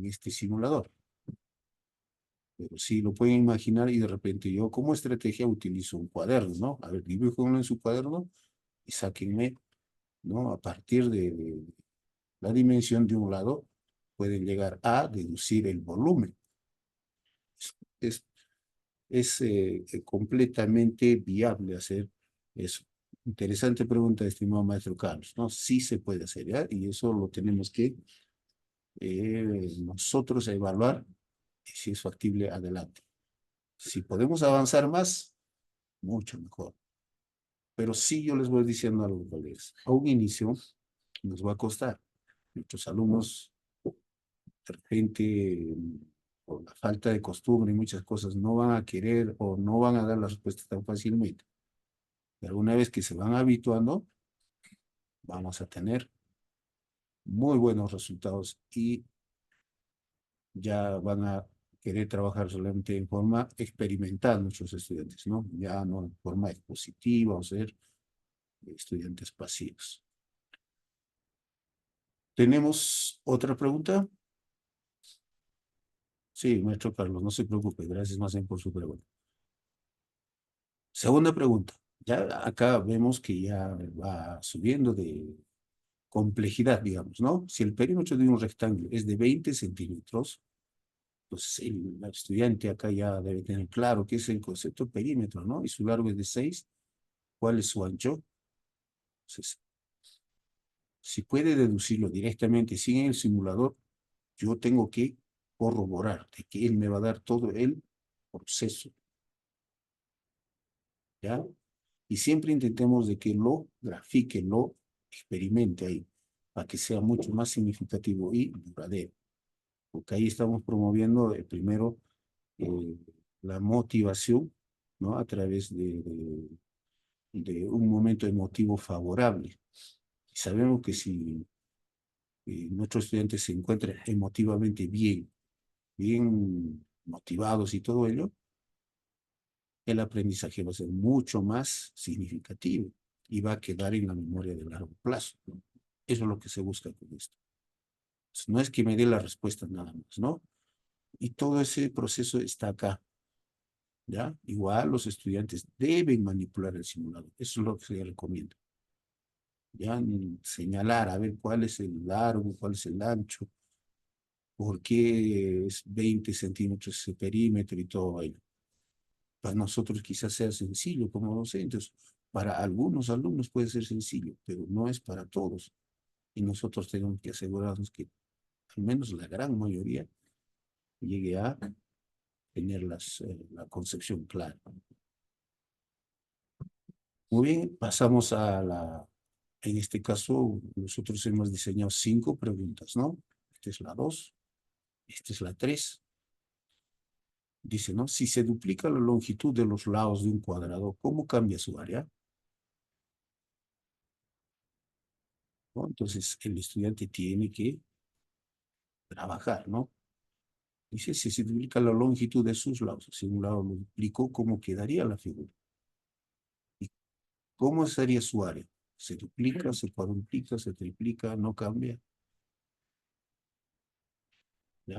este simulador. Pero sí lo pueden imaginar y de repente yo como estrategia utilizo un cuaderno, ¿no? A ver, dibújenlo en su cuaderno y sáquenme, ¿no? A partir de la dimensión de un lado, pueden llegar a deducir el volumen. Es, es completamente viable hacer eso. Interesante pregunta, estimado maestro Carlos, ¿no? Sí se puede hacer, ¿ya? Y eso lo tenemos que nosotros evaluar si es factible adelante. Si podemos avanzar más, mucho mejor. Pero sí yo les voy diciendo algo, colegas. A un inicio nos va a costar. Nuestros alumnos, de repente, por la falta de costumbre y muchas cosas, no van a querer o no van a dar la respuesta tan fácilmente. Pero una vez que se van habituando, vamos a tener muy buenos resultados y ya van a querer trabajar solamente en forma experimental nuestros estudiantes, ¿no? Ya no en forma expositiva o ser estudiantes pasivos. ¿Tenemos otra pregunta? Sí, maestro Carlos, no se preocupe, gracias más bien por su pregunta. Segunda pregunta. Ya acá vemos que ya va subiendo de complejidad, digamos, ¿no? Si el perímetro de un rectángulo es de 20 centímetros, pues el estudiante acá ya debe tener claro qué es el concepto de perímetro, ¿no? Y su largo es de 6, ¿cuál es su ancho? Entonces, si puede deducirlo directamente sin el simulador, yo tengo que corroborar de que él me va a dar todo el proceso, ¿ya? Y siempre intentemos de que lo grafique, lo experimente ahí, para que sea mucho más significativo y duradero. Porque ahí estamos promoviendo primero eh, la motivación, ¿no? A través de un momento emotivo favorable. Y sabemos que si nuestros estudiantes se encuentran emotivamente bien motivados y todo ello, el aprendizaje va a ser mucho más significativo y va a quedar en la memoria de largo plazo, ¿no? Eso es lo que se busca con esto. Entonces, no es que me dé la respuesta nada más, ¿no? Y todo ese proceso está acá, ¿ya? Igual los estudiantes deben manipular el simulador. Eso es lo que se recomienda. ¿Ya? Señalar, a ver cuál es el largo, cuál es el ancho, por qué es 20 centímetros ese perímetro y todo ello. Para nosotros quizás sea sencillo como docentes. Para algunos alumnos puede ser sencillo, pero no es para todos. Y nosotros tenemos que asegurarnos que al menos la gran mayoría llegue a tener la concepción clara. Muy bien, pasamos a en este caso, nosotros hemos diseñado 5 preguntas, ¿no? Esta es la 2, esta es la 3. Dice, ¿no? Si se duplica la longitud de los lados de un cuadrado, ¿cómo cambia su área? ¿No? Entonces, el estudiante tiene que trabajar, ¿no? Dice, si se duplica la longitud de sus lados, si un lado lo duplico, ¿cómo quedaría la figura? ¿Y cómo sería su área? ¿Se duplica, se cuadruplica, se triplica, no cambia? ¿Ya?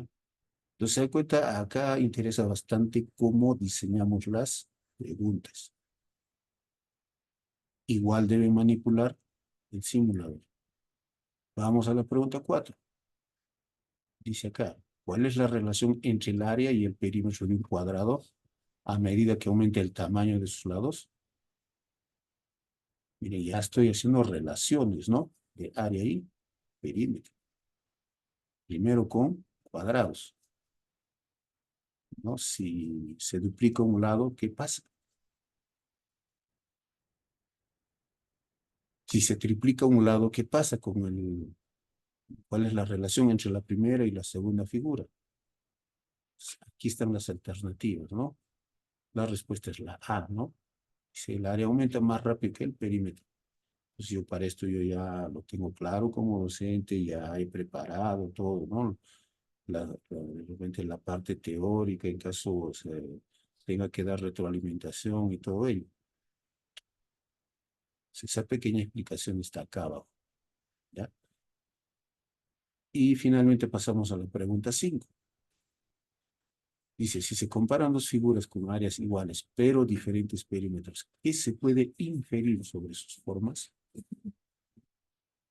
Entonces, se da cuenta, acá interesa bastante cómo diseñamos las preguntas. Igual deben manipular el simulador. Vamos a la pregunta 4. Dice acá, ¿cuál es la relación entre el área y el perímetro de un cuadrado a medida que aumenta el tamaño de sus lados? Mire, ya estoy haciendo relaciones, ¿no? De área y perímetro. Primero con cuadrados, ¿no? Si se duplica un lado, ¿qué pasa? Si se triplica un lado, ¿qué pasa con cuál es la relación entre la primera y la segunda figura? Aquí están las alternativas, ¿no? La respuesta es la A, ¿no? Si el área aumenta más rápido que el perímetro. Pues yo para esto yo ya lo tengo claro como docente, ya he preparado todo, ¿no? De repente la parte teórica, en caso tenga que dar retroalimentación y todo ello. Esa pequeña explicación está acá abajo, ¿ya? Y finalmente pasamos a la pregunta 5. Dice, si se comparan dos figuras con áreas iguales, pero diferentes perímetros, ¿qué se puede inferir sobre sus formas?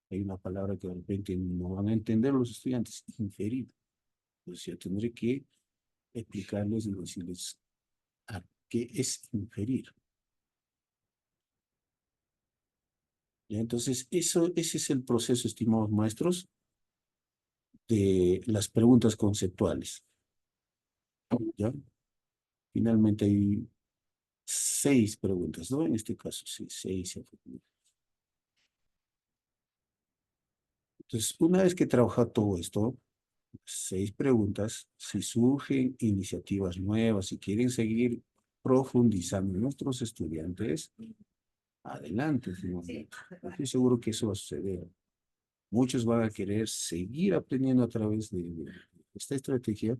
Hay una palabra que de repente no van a entender los estudiantes, inferir. Entonces yo tendré que explicarles y decirles a qué es inferir. ¿Ya? Entonces, ese es el proceso, estimados maestros, de las preguntas conceptuales. ¿Ya? Finalmente hay 6 preguntas, ¿no? En este caso, sí, 6. Entonces, una vez que trabaja todo esto, 6 preguntas, si surgen iniciativas nuevas, si quieren seguir profundizando nuestros estudiantes, adelante. Estoy seguro que eso va a suceder. Muchos van a querer seguir aprendiendo a través de esta estrategia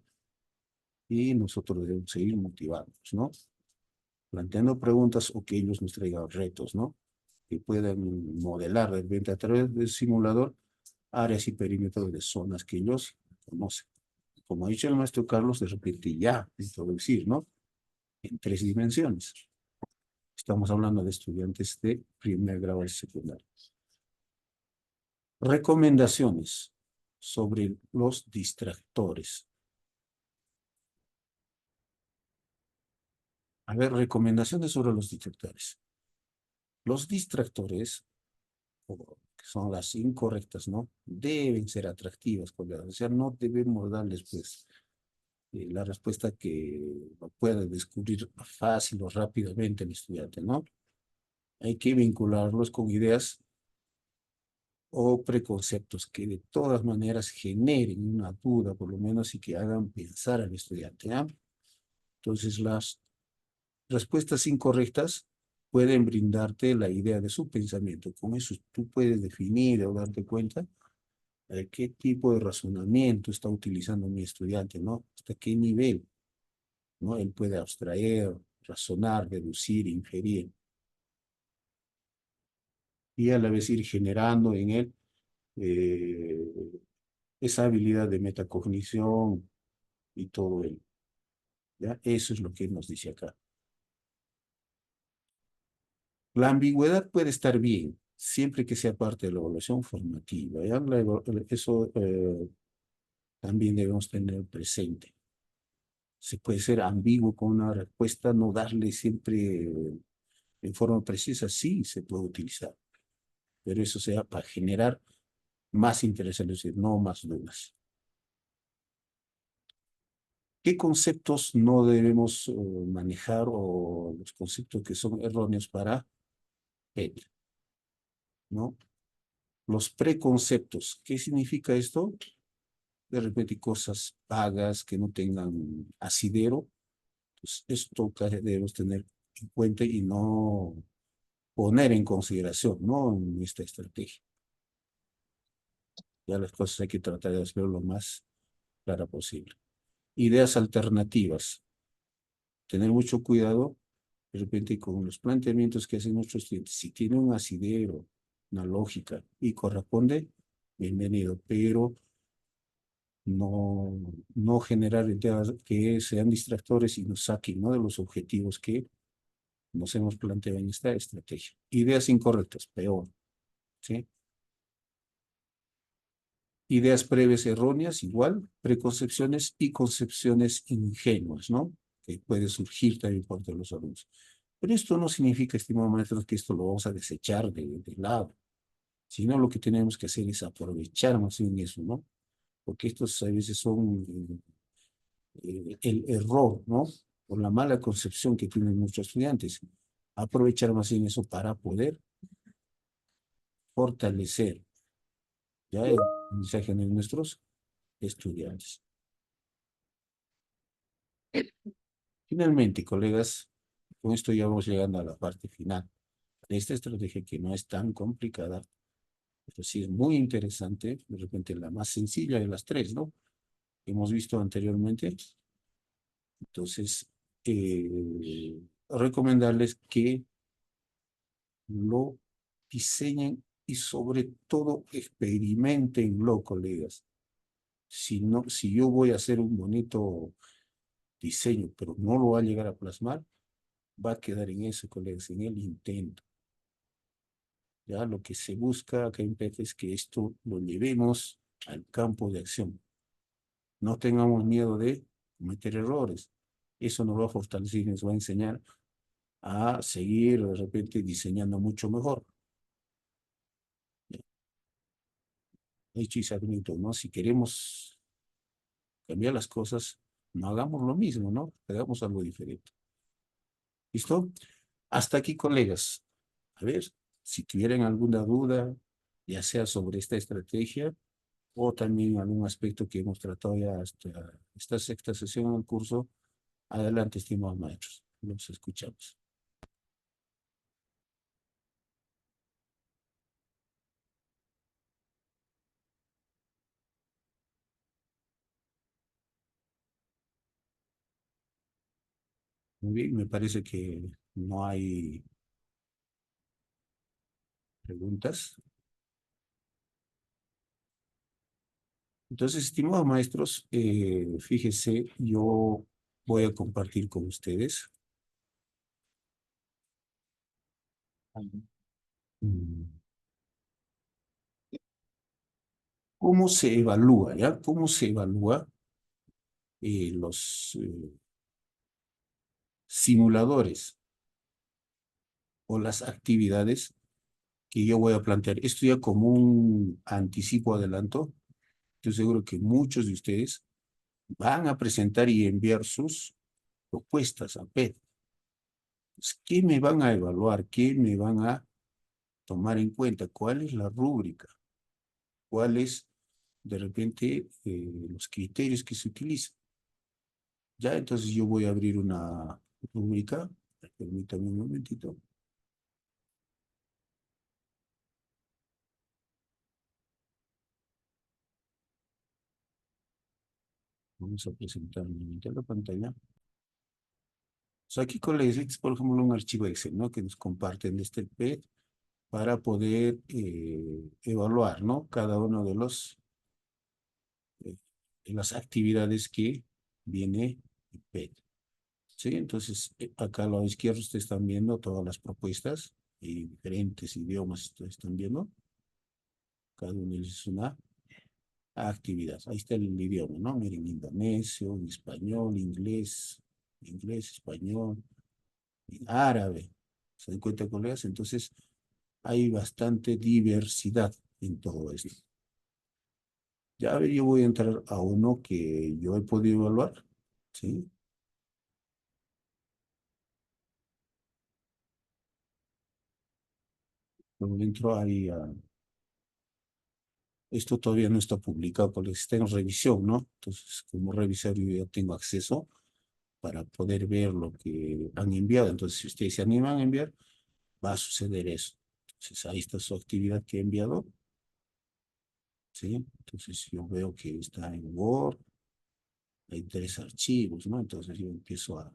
y nosotros debemos seguir motivándonos, ¿no? Planteando preguntas o que ellos nos traigan retos, ¿no? Que puedan modelar de repente a través del simulador áreas y perímetros de zonas que ellos conocen. Como ha dicho el maestro Carlos, de repente ya introducir, ¿no? En 3 dimensiones. Estamos hablando de estudiantes de primer grado de secundaria. Recomendaciones sobre los distractores. A ver, recomendaciones sobre los distractores. Los distractores, que son las incorrectas, ¿no? Deben ser atractivas, o sea, no debemos darles, pues, la respuesta que lo pueda descubrir fácil o rápidamente el estudiante, ¿no? Hay que vincularlos con ideas o preconceptos que de todas maneras generen una duda, por lo menos, y que hagan pensar al estudiante, ¿ah? Entonces, las respuestas incorrectas pueden brindarte la idea de su pensamiento. Con eso tú puedes definir o darte cuenta de qué tipo de razonamiento está utilizando mi estudiante, ¿no? Hasta qué nivel, ¿no? Él puede abstraer, razonar, deducir, inferir, y a la vez ir generando en él eh, esa habilidad de metacognición y todo ello, ¿ya? Eso es lo que nos dice acá. La ambigüedad puede estar bien, siempre que sea parte de la evaluación formativa, ¿ya? Eso también debemos tener presente. Se puede ser ambiguo con una respuesta, no darle siempre en forma precisa, sí se puede utilizar, pero eso sea para generar más interés, es decir, no más dudas. ¿Qué conceptos no debemos manejar o los conceptos que son erróneos para él, ¿no? Los preconceptos, ¿qué significa esto? De repente cosas vagas que no tengan asidero, pues esto debemos tener en cuenta y no poner en consideración, ¿no? En esta estrategia. Ya las cosas hay que tratar de hacerlo lo más clara posible. Ideas alternativas. Tener mucho cuidado de repente con los planteamientos que hacen nuestros estudiantes. Si tiene un asidero, una lógica y corresponde, bienvenido, pero no generar ideas que sean distractores y nos saquen, ¿no?, de los objetivos que nos hemos planteado en esta estrategia. Ideas incorrectas, peor, ¿sí? Ideas previas erróneas, igual, preconcepciones y concepciones ingenuas, ¿no? Que puede surgir también por parte de los alumnos. Pero esto no significa, estimados maestros, que esto lo vamos a desechar de lado, sino lo que tenemos que hacer es aprovechar más bien eso, ¿no? Porque estos a veces son el error, ¿no? Por la mala concepción que tienen muchos estudiantes. Aprovechar más bien eso para poder fortalecer ya el aprendizaje de nuestros estudiantes. Finalmente, colegas, con esto ya vamos llegando a la parte final de esta estrategia que no es tan complicada, pero sí es muy interesante, de repente la más sencilla de las tres, ¿no? Que hemos visto anteriormente. Entonces, recomendarles que lo diseñen y sobre todo experimentenlo, colegas. Si no, si yo voy a hacer un bonito diseño, pero no lo va a llegar a plasmar, va a quedar en eso, colegas, en el intento. Ya lo que se busca acá en PET es que esto lo llevemos al campo de acción. No tengamos miedo de cometer errores. Eso nos va a fortalecer y nos va a enseñar a seguir de repente diseñando mucho mejor. Hecho y sabido, ¿no? Si queremos cambiar las cosas, no hagamos lo mismo, ¿no? Hagamos algo diferente. ¿Listo? Hasta aquí, colegas. A ver, si tuvieran alguna duda, ya sea sobre esta estrategia o también algún aspecto que hemos tratado ya hasta esta sexta sesión del curso, adelante, estimados maestros. Los escuchamos. Muy bien, me parece que no hay preguntas. Entonces, estimados maestros, fíjese, yo voy a compartir con ustedes mm, cómo se evalúa, ¿ya? ¿Cómo se evalúa los simuladores o las actividades que yo voy a plantear? Esto ya como un anticipo, adelanto. Estoy seguro que muchos de ustedes van a presentar y enviar sus propuestas a PET. ¿Qué me van a evaluar? ¿Qué me van a tomar en cuenta? ¿Cuál es la rúbrica? ¿Cuáles, de repente, los criterios que se utilizan? Ya, entonces yo voy a abrir una rúbrica. Permítame un momentito. Vamos a presentar nuevamente la pantalla. O sea, aquí con la es, por ejemplo, un archivo Excel, ¿no? Que nos comparten este PET para poder evaluar, ¿no? Cada uno eh, de las actividades que viene el PET. ¿Sí? Entonces, acá a la izquierda ustedes están viendo todas las propuestas y diferentes idiomas ustedes están viendo. Cada uno es una actividad. Ahí está el idioma, ¿no? Miren, indonesio, español, inglés, español, árabe. ¿Se dan cuenta, colegas? Entonces, hay bastante diversidad en todo esto. Ya, a ver, yo voy a entrar a uno que yo he podido evaluar, ¿sí? Luego entro ahí a... Esto todavía no está publicado porque está en revisión, ¿no? Entonces, como revisor yo ya tengo acceso para poder ver lo que han enviado. Entonces, si ustedes se animan a enviar, va a suceder eso. Entonces, ahí está su actividad que he enviado, ¿sí? Entonces, yo veo que está en Word, hay 3 archivos, ¿no? Entonces, yo empiezo a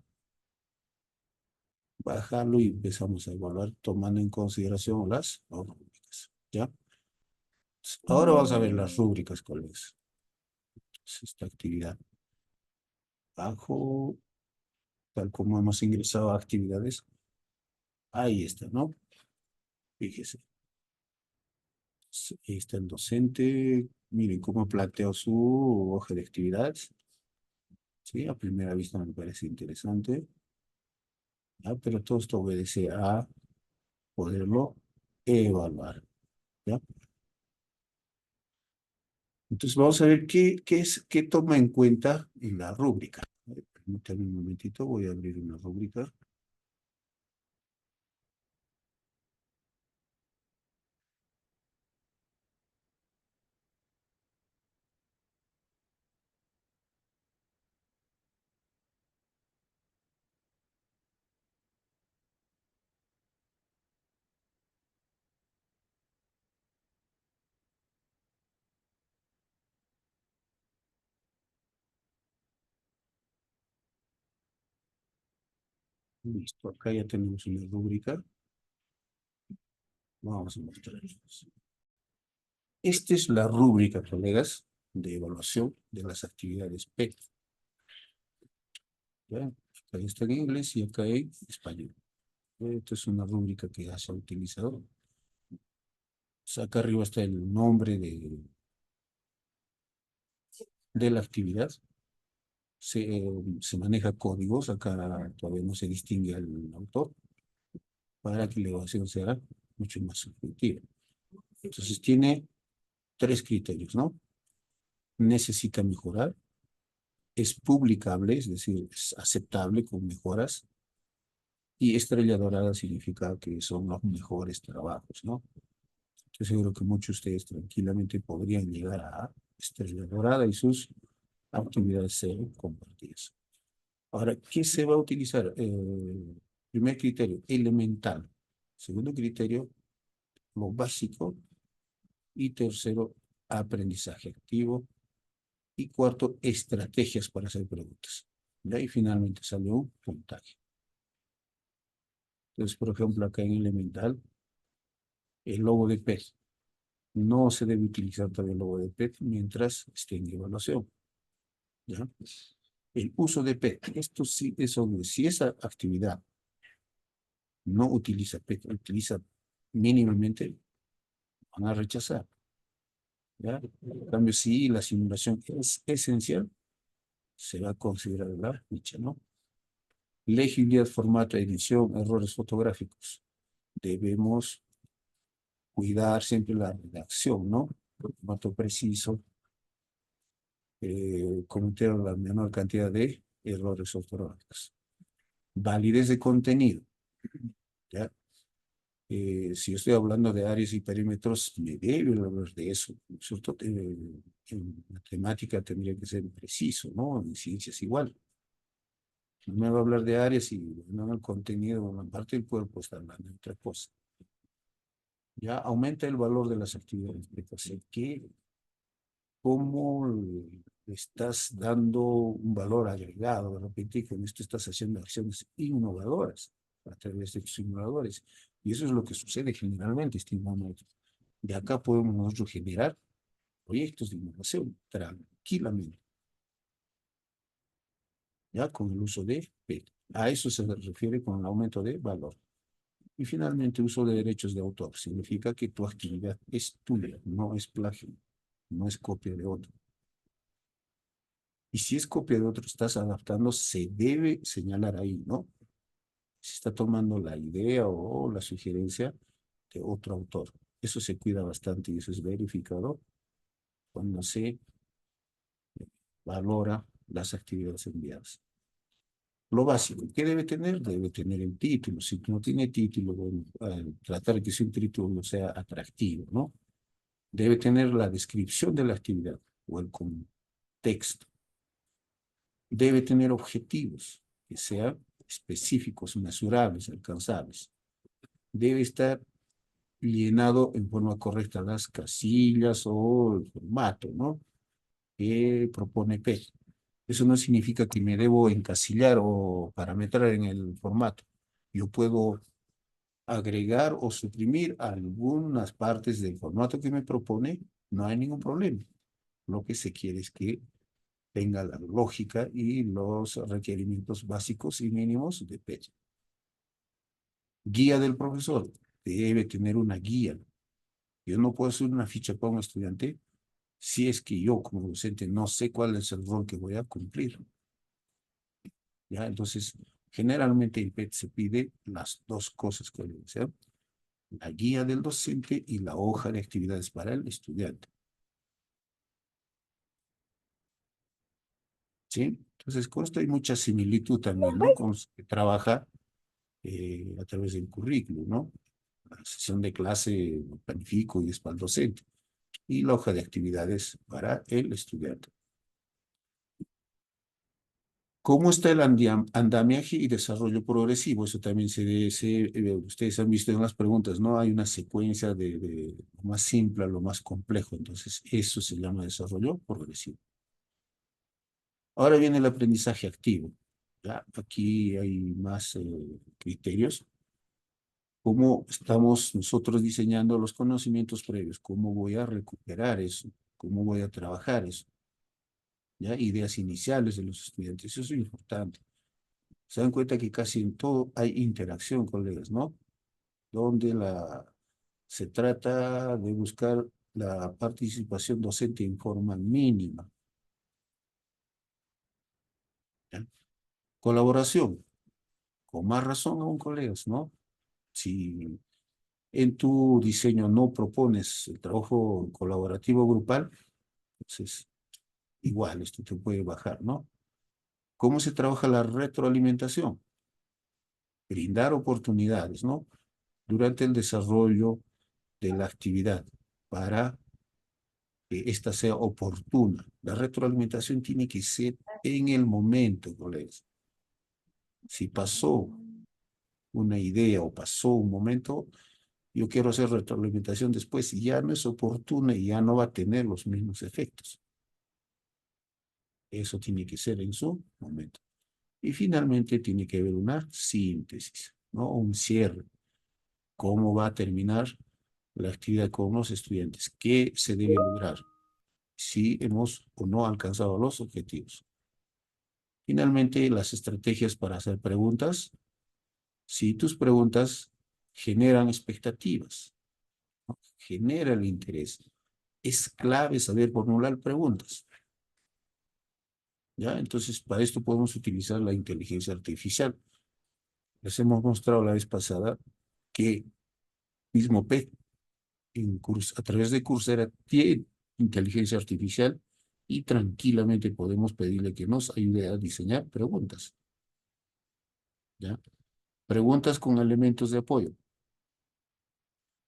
bajarlo y empezamos a evaluar tomando en consideración las rúbricas, ¿ya? Ahora vamos a ver las rúbricas, colegas. Esta actividad. Bajo, tal como hemos ingresado a actividades, ahí está, ¿no? Fíjese. Ahí está el docente. Miren cómo planteó su hoja de actividades. Sí, a primera vista me parece interesante. ¿Ya? Pero todo esto obedece a poderlo evaluar. ¿Ya? Entonces vamos a ver qué toma en cuenta en la rúbrica. A ver, permítanme un momentito, voy a abrir una rúbrica. Listo, acá ya tenemos una rúbrica. Vamos a mostrarles. Esta es la rúbrica, colegas, de evaluación de las actividades PET. ¿Ya? Acá está en inglés y acá en español. Esta es una rúbrica que ya se ha utilizado. O sea, acá arriba está el nombre de la actividad. Se maneja códigos, acá todavía no se distingue al autor, para que la evaluación sea mucho más objetiva. Entonces tiene 3 criterios, ¿no? Necesita mejorar, es publicable, es decir, es aceptable con mejoras, y estrella dorada significa que son los mejores trabajos, ¿no? Estoy seguro que muchos de ustedes tranquilamente podrían llegar a estrella dorada y sus actividades ser compartidas. Ahora, ¿qué se va a utilizar? Primer criterio, elemental. Segundo criterio, lo básico. Y tercero, aprendizaje activo. Y cuarto, estrategias para hacer preguntas. Y ahí finalmente salió un puntaje. Entonces, por ejemplo, acá en elemental, el logo de PET. No se debe utilizar todavía el logo de PET mientras esté en evaluación. ¿Ya? El uso de PET. Esto sí es obvio. Si esa actividad no utiliza PET, utiliza mínimamente, van a rechazar. ¿Ya? En cambio, si la simulación es esencial, se va a considerar la ficha, ¿no? Legibilidad, formato, edición, errores fotográficos. Debemos cuidar siempre la redacción, ¿no? Formato preciso, cometieron la menor cantidad de errores ortográficos. Validez de contenido, ¿ya? Si yo estoy hablando de áreas y perímetros, me debe hablar de eso. Sobre todo en matemática tendría que ser preciso, ¿no? En ciencias igual. No me va a hablar de áreas y no el contenido, una parte del cuerpo está hablando de otra cosa. Ya aumenta el valor de las actividades. Que cómo le estás dando un valor agregado. De repente, con esto estás haciendo acciones innovadoras a través de tus simuladores. Y eso es lo que sucede generalmente, estimamos. De acá podemos nosotros generar proyectos de innovación tranquilamente, ya con el uso de P. A eso se refiere con el aumento de valor. Y finalmente, uso de derechos de autor. Significa que tu actividad es tuya, no es plagio, no es copia de otro. Y si es copia de otro, estás adaptando, se debe señalar ahí, ¿no? Se está tomando la idea o la sugerencia de otro autor. Eso se cuida bastante y eso es verificado cuando se valora las actividades enviadas. Lo básico, ¿qué debe tener? Debe tener el título. Si no tiene título, bueno, tratar de que ese título sea atractivo, ¿no? Debe tener la descripción de la actividad o el contexto. Debe tener objetivos que sean específicos, mensurables, alcanzables. Debe estar llenado en forma correcta las casillas o el formato, ¿no? Que propone P. Eso no significa que me debo encasillar o parametrar en el formato. Yo puedo agregar o suprimir algunas partes del formato que me propone, no hay ningún problema. Lo que se quiere es que tenga la lógica y los requerimientos básicos y mínimos de PET. Guía del profesor. Debe tener una guía. Yo no puedo hacer una ficha para un estudiante si es que yo como docente no sé cuál es el rol que voy a cumplir. ¿Ya? Entonces, generalmente en PET se pide las dos cosas que deben ser, la guía del docente y la hoja de actividades para el estudiante. ¿Sí? Entonces, con esto hay mucha similitud también, ¿no? Con se trabaja a través del currículum, ¿no? La sesión de clase planifico y es para el docente. Y la hoja de actividades para el estudiante. ¿Cómo está el andamiaje y desarrollo progresivo? Eso también ustedes han visto en las preguntas, ¿no? Hay una secuencia de lo más simple a lo más complejo. Entonces, eso se llama desarrollo progresivo. Ahora viene el aprendizaje activo. ¿Ya? Aquí hay más criterios. ¿Cómo estamos nosotros diseñando los conocimientos previos? ¿Cómo voy a recuperar eso? ¿Cómo voy a trabajar eso? ¿Ya? Ideas iniciales de los estudiantes. Eso es importante. Se dan cuenta que casi en todo hay interacción, colegas, ¿no? Donde se trata de buscar la participación docente en forma mínima. ¿Ya? Colaboración. Con más razón aún, colegas, ¿no? Si en tu diseño no propones el trabajo colaborativo grupal, entonces igual esto te puede bajar, ¿no? ¿Cómo se trabaja la retroalimentación? Brindar oportunidades, ¿no? Durante el desarrollo de la actividad para que ésta sea oportuna. La retroalimentación tiene que ser en el momento, colegas. Si pasó una idea o pasó un momento, yo quiero hacer retroalimentación después y ya no es oportuna y ya no va a tener los mismos efectos. Eso tiene que ser en su momento. Y finalmente tiene que haber una síntesis, ¿no? Un cierre. ¿Cómo va a terminar la actividad con los estudiantes? ¿Qué se debe lograr? Si hemos o no alcanzado los objetivos. Finalmente, las estrategias para hacer preguntas. Si tus preguntas generan expectativas, ¿no? Genera el interés. Es clave saber formular preguntas. ¿Ya? Entonces, para esto podemos utilizar la inteligencia artificial. Les hemos mostrado la vez pasada que mismo P a través de Coursera tiene inteligencia artificial y tranquilamente podemos pedirle que nos ayude a diseñar preguntas. ¿Ya? Preguntas con elementos de apoyo.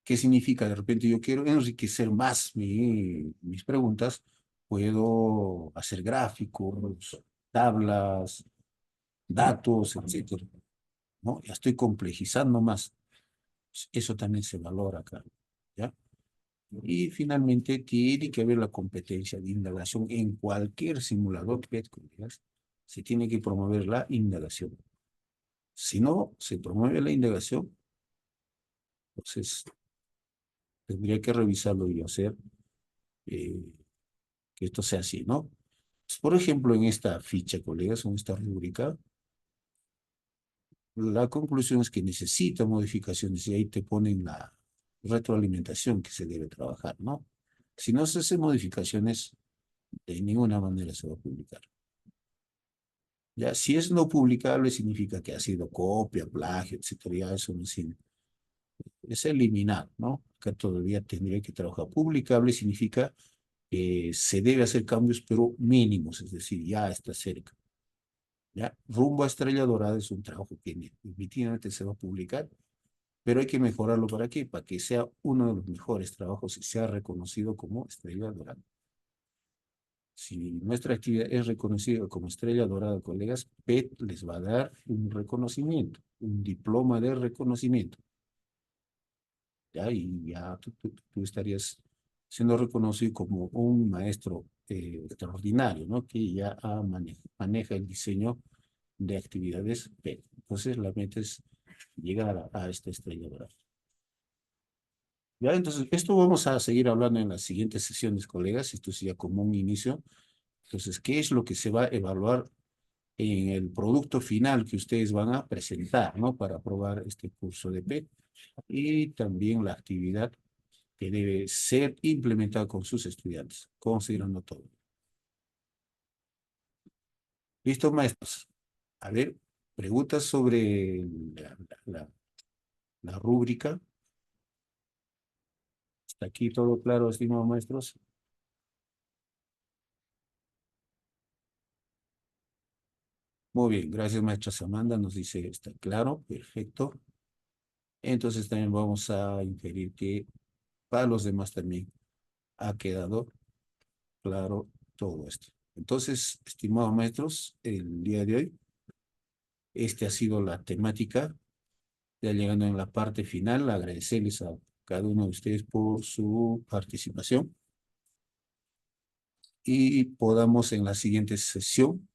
¿Qué significa? De repente yo quiero enriquecer más mis preguntas. Puedo hacer gráficos, tablas, datos, etcétera, ¿no? Ya estoy complejizando más. Eso también se valora acá, ¿ya? Y finalmente tiene que haber la competencia de indagación en cualquier simulador PET, colegas. Se tiene que promover la indagación. Si no se promueve la indagación, entonces tendría que revisarlo y hacer eh, que esto sea así, ¿no? Pues, por ejemplo, en esta ficha, colegas, en esta rúbrica, la conclusión es que necesita modificaciones y ahí te ponen la retroalimentación que se debe trabajar, ¿no? Si no se hacen modificaciones, de ninguna manera se va a publicar. Ya, si es no publicable, significa que ha sido copia, plagio, etcétera. Ya eso no es eliminar, ¿no? Acá todavía tendría que trabajar. Publicable significa que se debe hacer cambios, pero mínimos, es decir, ya está cerca. ¿Ya? Rumbo a Estrella Dorada es un trabajo que definitivamente se va a publicar, pero hay que mejorarlo. ¿Para qué? Para que sea uno de los mejores trabajos y sea reconocido como Estrella Dorada. Si nuestra actividad es reconocida como Estrella Dorada, colegas, PET les va a dar un reconocimiento, un diploma de reconocimiento. ¿Ya? Y ya tú estarías siendo reconocido como un maestro extraordinario, ¿no? Que ya maneja el diseño de actividades PET. Entonces, la meta es llegar a esta estrella dorada. Ya, entonces, esto vamos a seguir hablando en las siguientes sesiones, colegas. Esto sería como un inicio. Entonces, ¿qué es lo que se va a evaluar en el producto final que ustedes van a presentar, ¿no? Para aprobar este curso de PET y también la actividad que debe ser implementada con sus estudiantes, considerando todo. ¿Listo, maestros? A ver, preguntas sobre la rúbrica. ¿Está aquí todo claro, estimados maestros? Muy bien, gracias, maestra Samantha. Nos dice, está claro, perfecto. Entonces también vamos a inferir que para los demás también ha quedado claro todo esto. Entonces, estimados maestros, el día de hoy, esta ha sido la temática. Ya llegando en la parte final, agradecerles a cada uno de ustedes por su participación y podamos en la siguiente sesión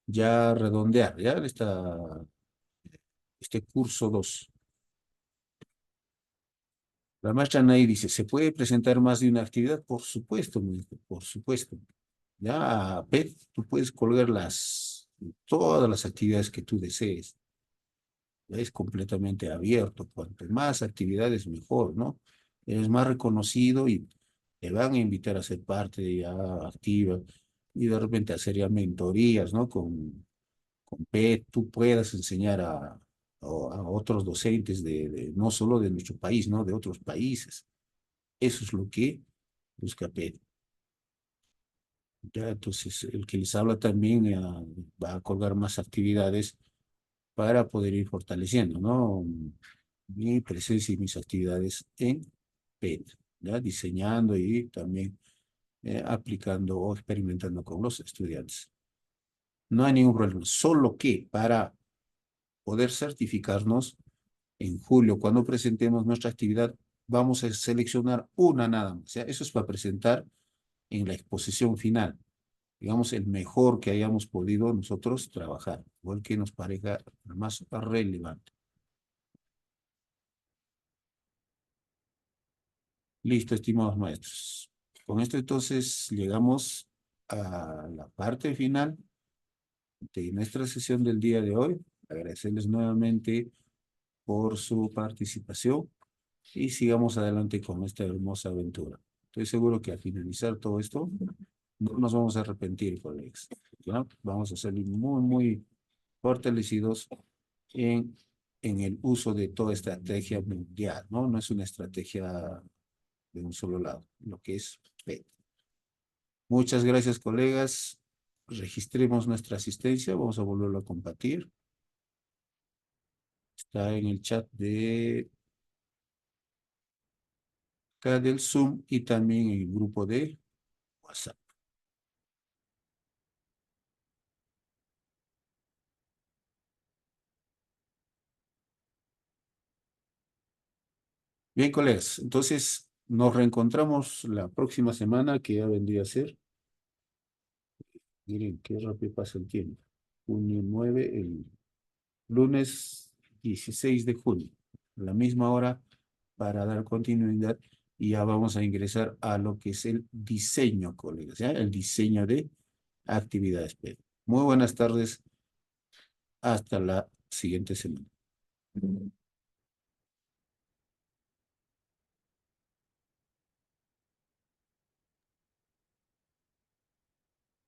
ya redondear, ya este curso 2. La maestra Nay dice, ¿se puede presentar más de una actividad? Por supuesto, maestro, por supuesto. Ya, Pet, tú puedes colgar todas las actividades que tú desees. Ya es completamente abierto. Cuanto más actividades, mejor, ¿no? Eres más reconocido y te van a invitar a ser parte ya activa y de repente hacer ya mentorías, ¿no? Con Pet, tú puedas enseñar a otros docentes no solo de nuestro país, ¿no? De otros países. Eso es lo que busca PET. Ya, entonces, el que les habla también va a colgar más actividades para poder ir fortaleciendo, ¿no? Mi presencia y mis actividades en PET, ¿ya? Diseñando y también aplicando o experimentando con los estudiantes. No hay ningún problema, solo que para poder certificarnos en julio, cuando presentemos nuestra actividad, vamos a seleccionar una nada más. O sea, eso es para presentar en la exposición final, digamos, el mejor que hayamos podido nosotros trabajar, o el que nos parezca más relevante. Listo, estimados maestros. Con esto entonces llegamos a la parte final de nuestra sesión del día de hoy. Agradecerles nuevamente por su participación y sigamos adelante con esta hermosa aventura. Estoy seguro que al finalizar todo esto, no nos vamos a arrepentir, colegas. ¿Ya? Vamos a salir muy, muy fortalecidos en, en el uso de toda estrategia mundial, ¿no? No es una estrategia de un solo lado, lo que es PET. Muchas gracias, colegas. Registremos nuestra asistencia. Vamos a volverlo a compartir. Está en el chat de acá del Zoom y también en el grupo de WhatsApp. Bien, colegas, entonces nos reencontramos la próxima semana, que ya vendría a ser. Miren, qué rápido pasa el tiempo. Junio 9, el lunes 16 de junio, a la misma hora, para dar continuidad, y ya vamos a ingresar a lo que es el diseño, colegas, ¿ya? El diseño de actividades. Muy buenas tardes, hasta la siguiente semana.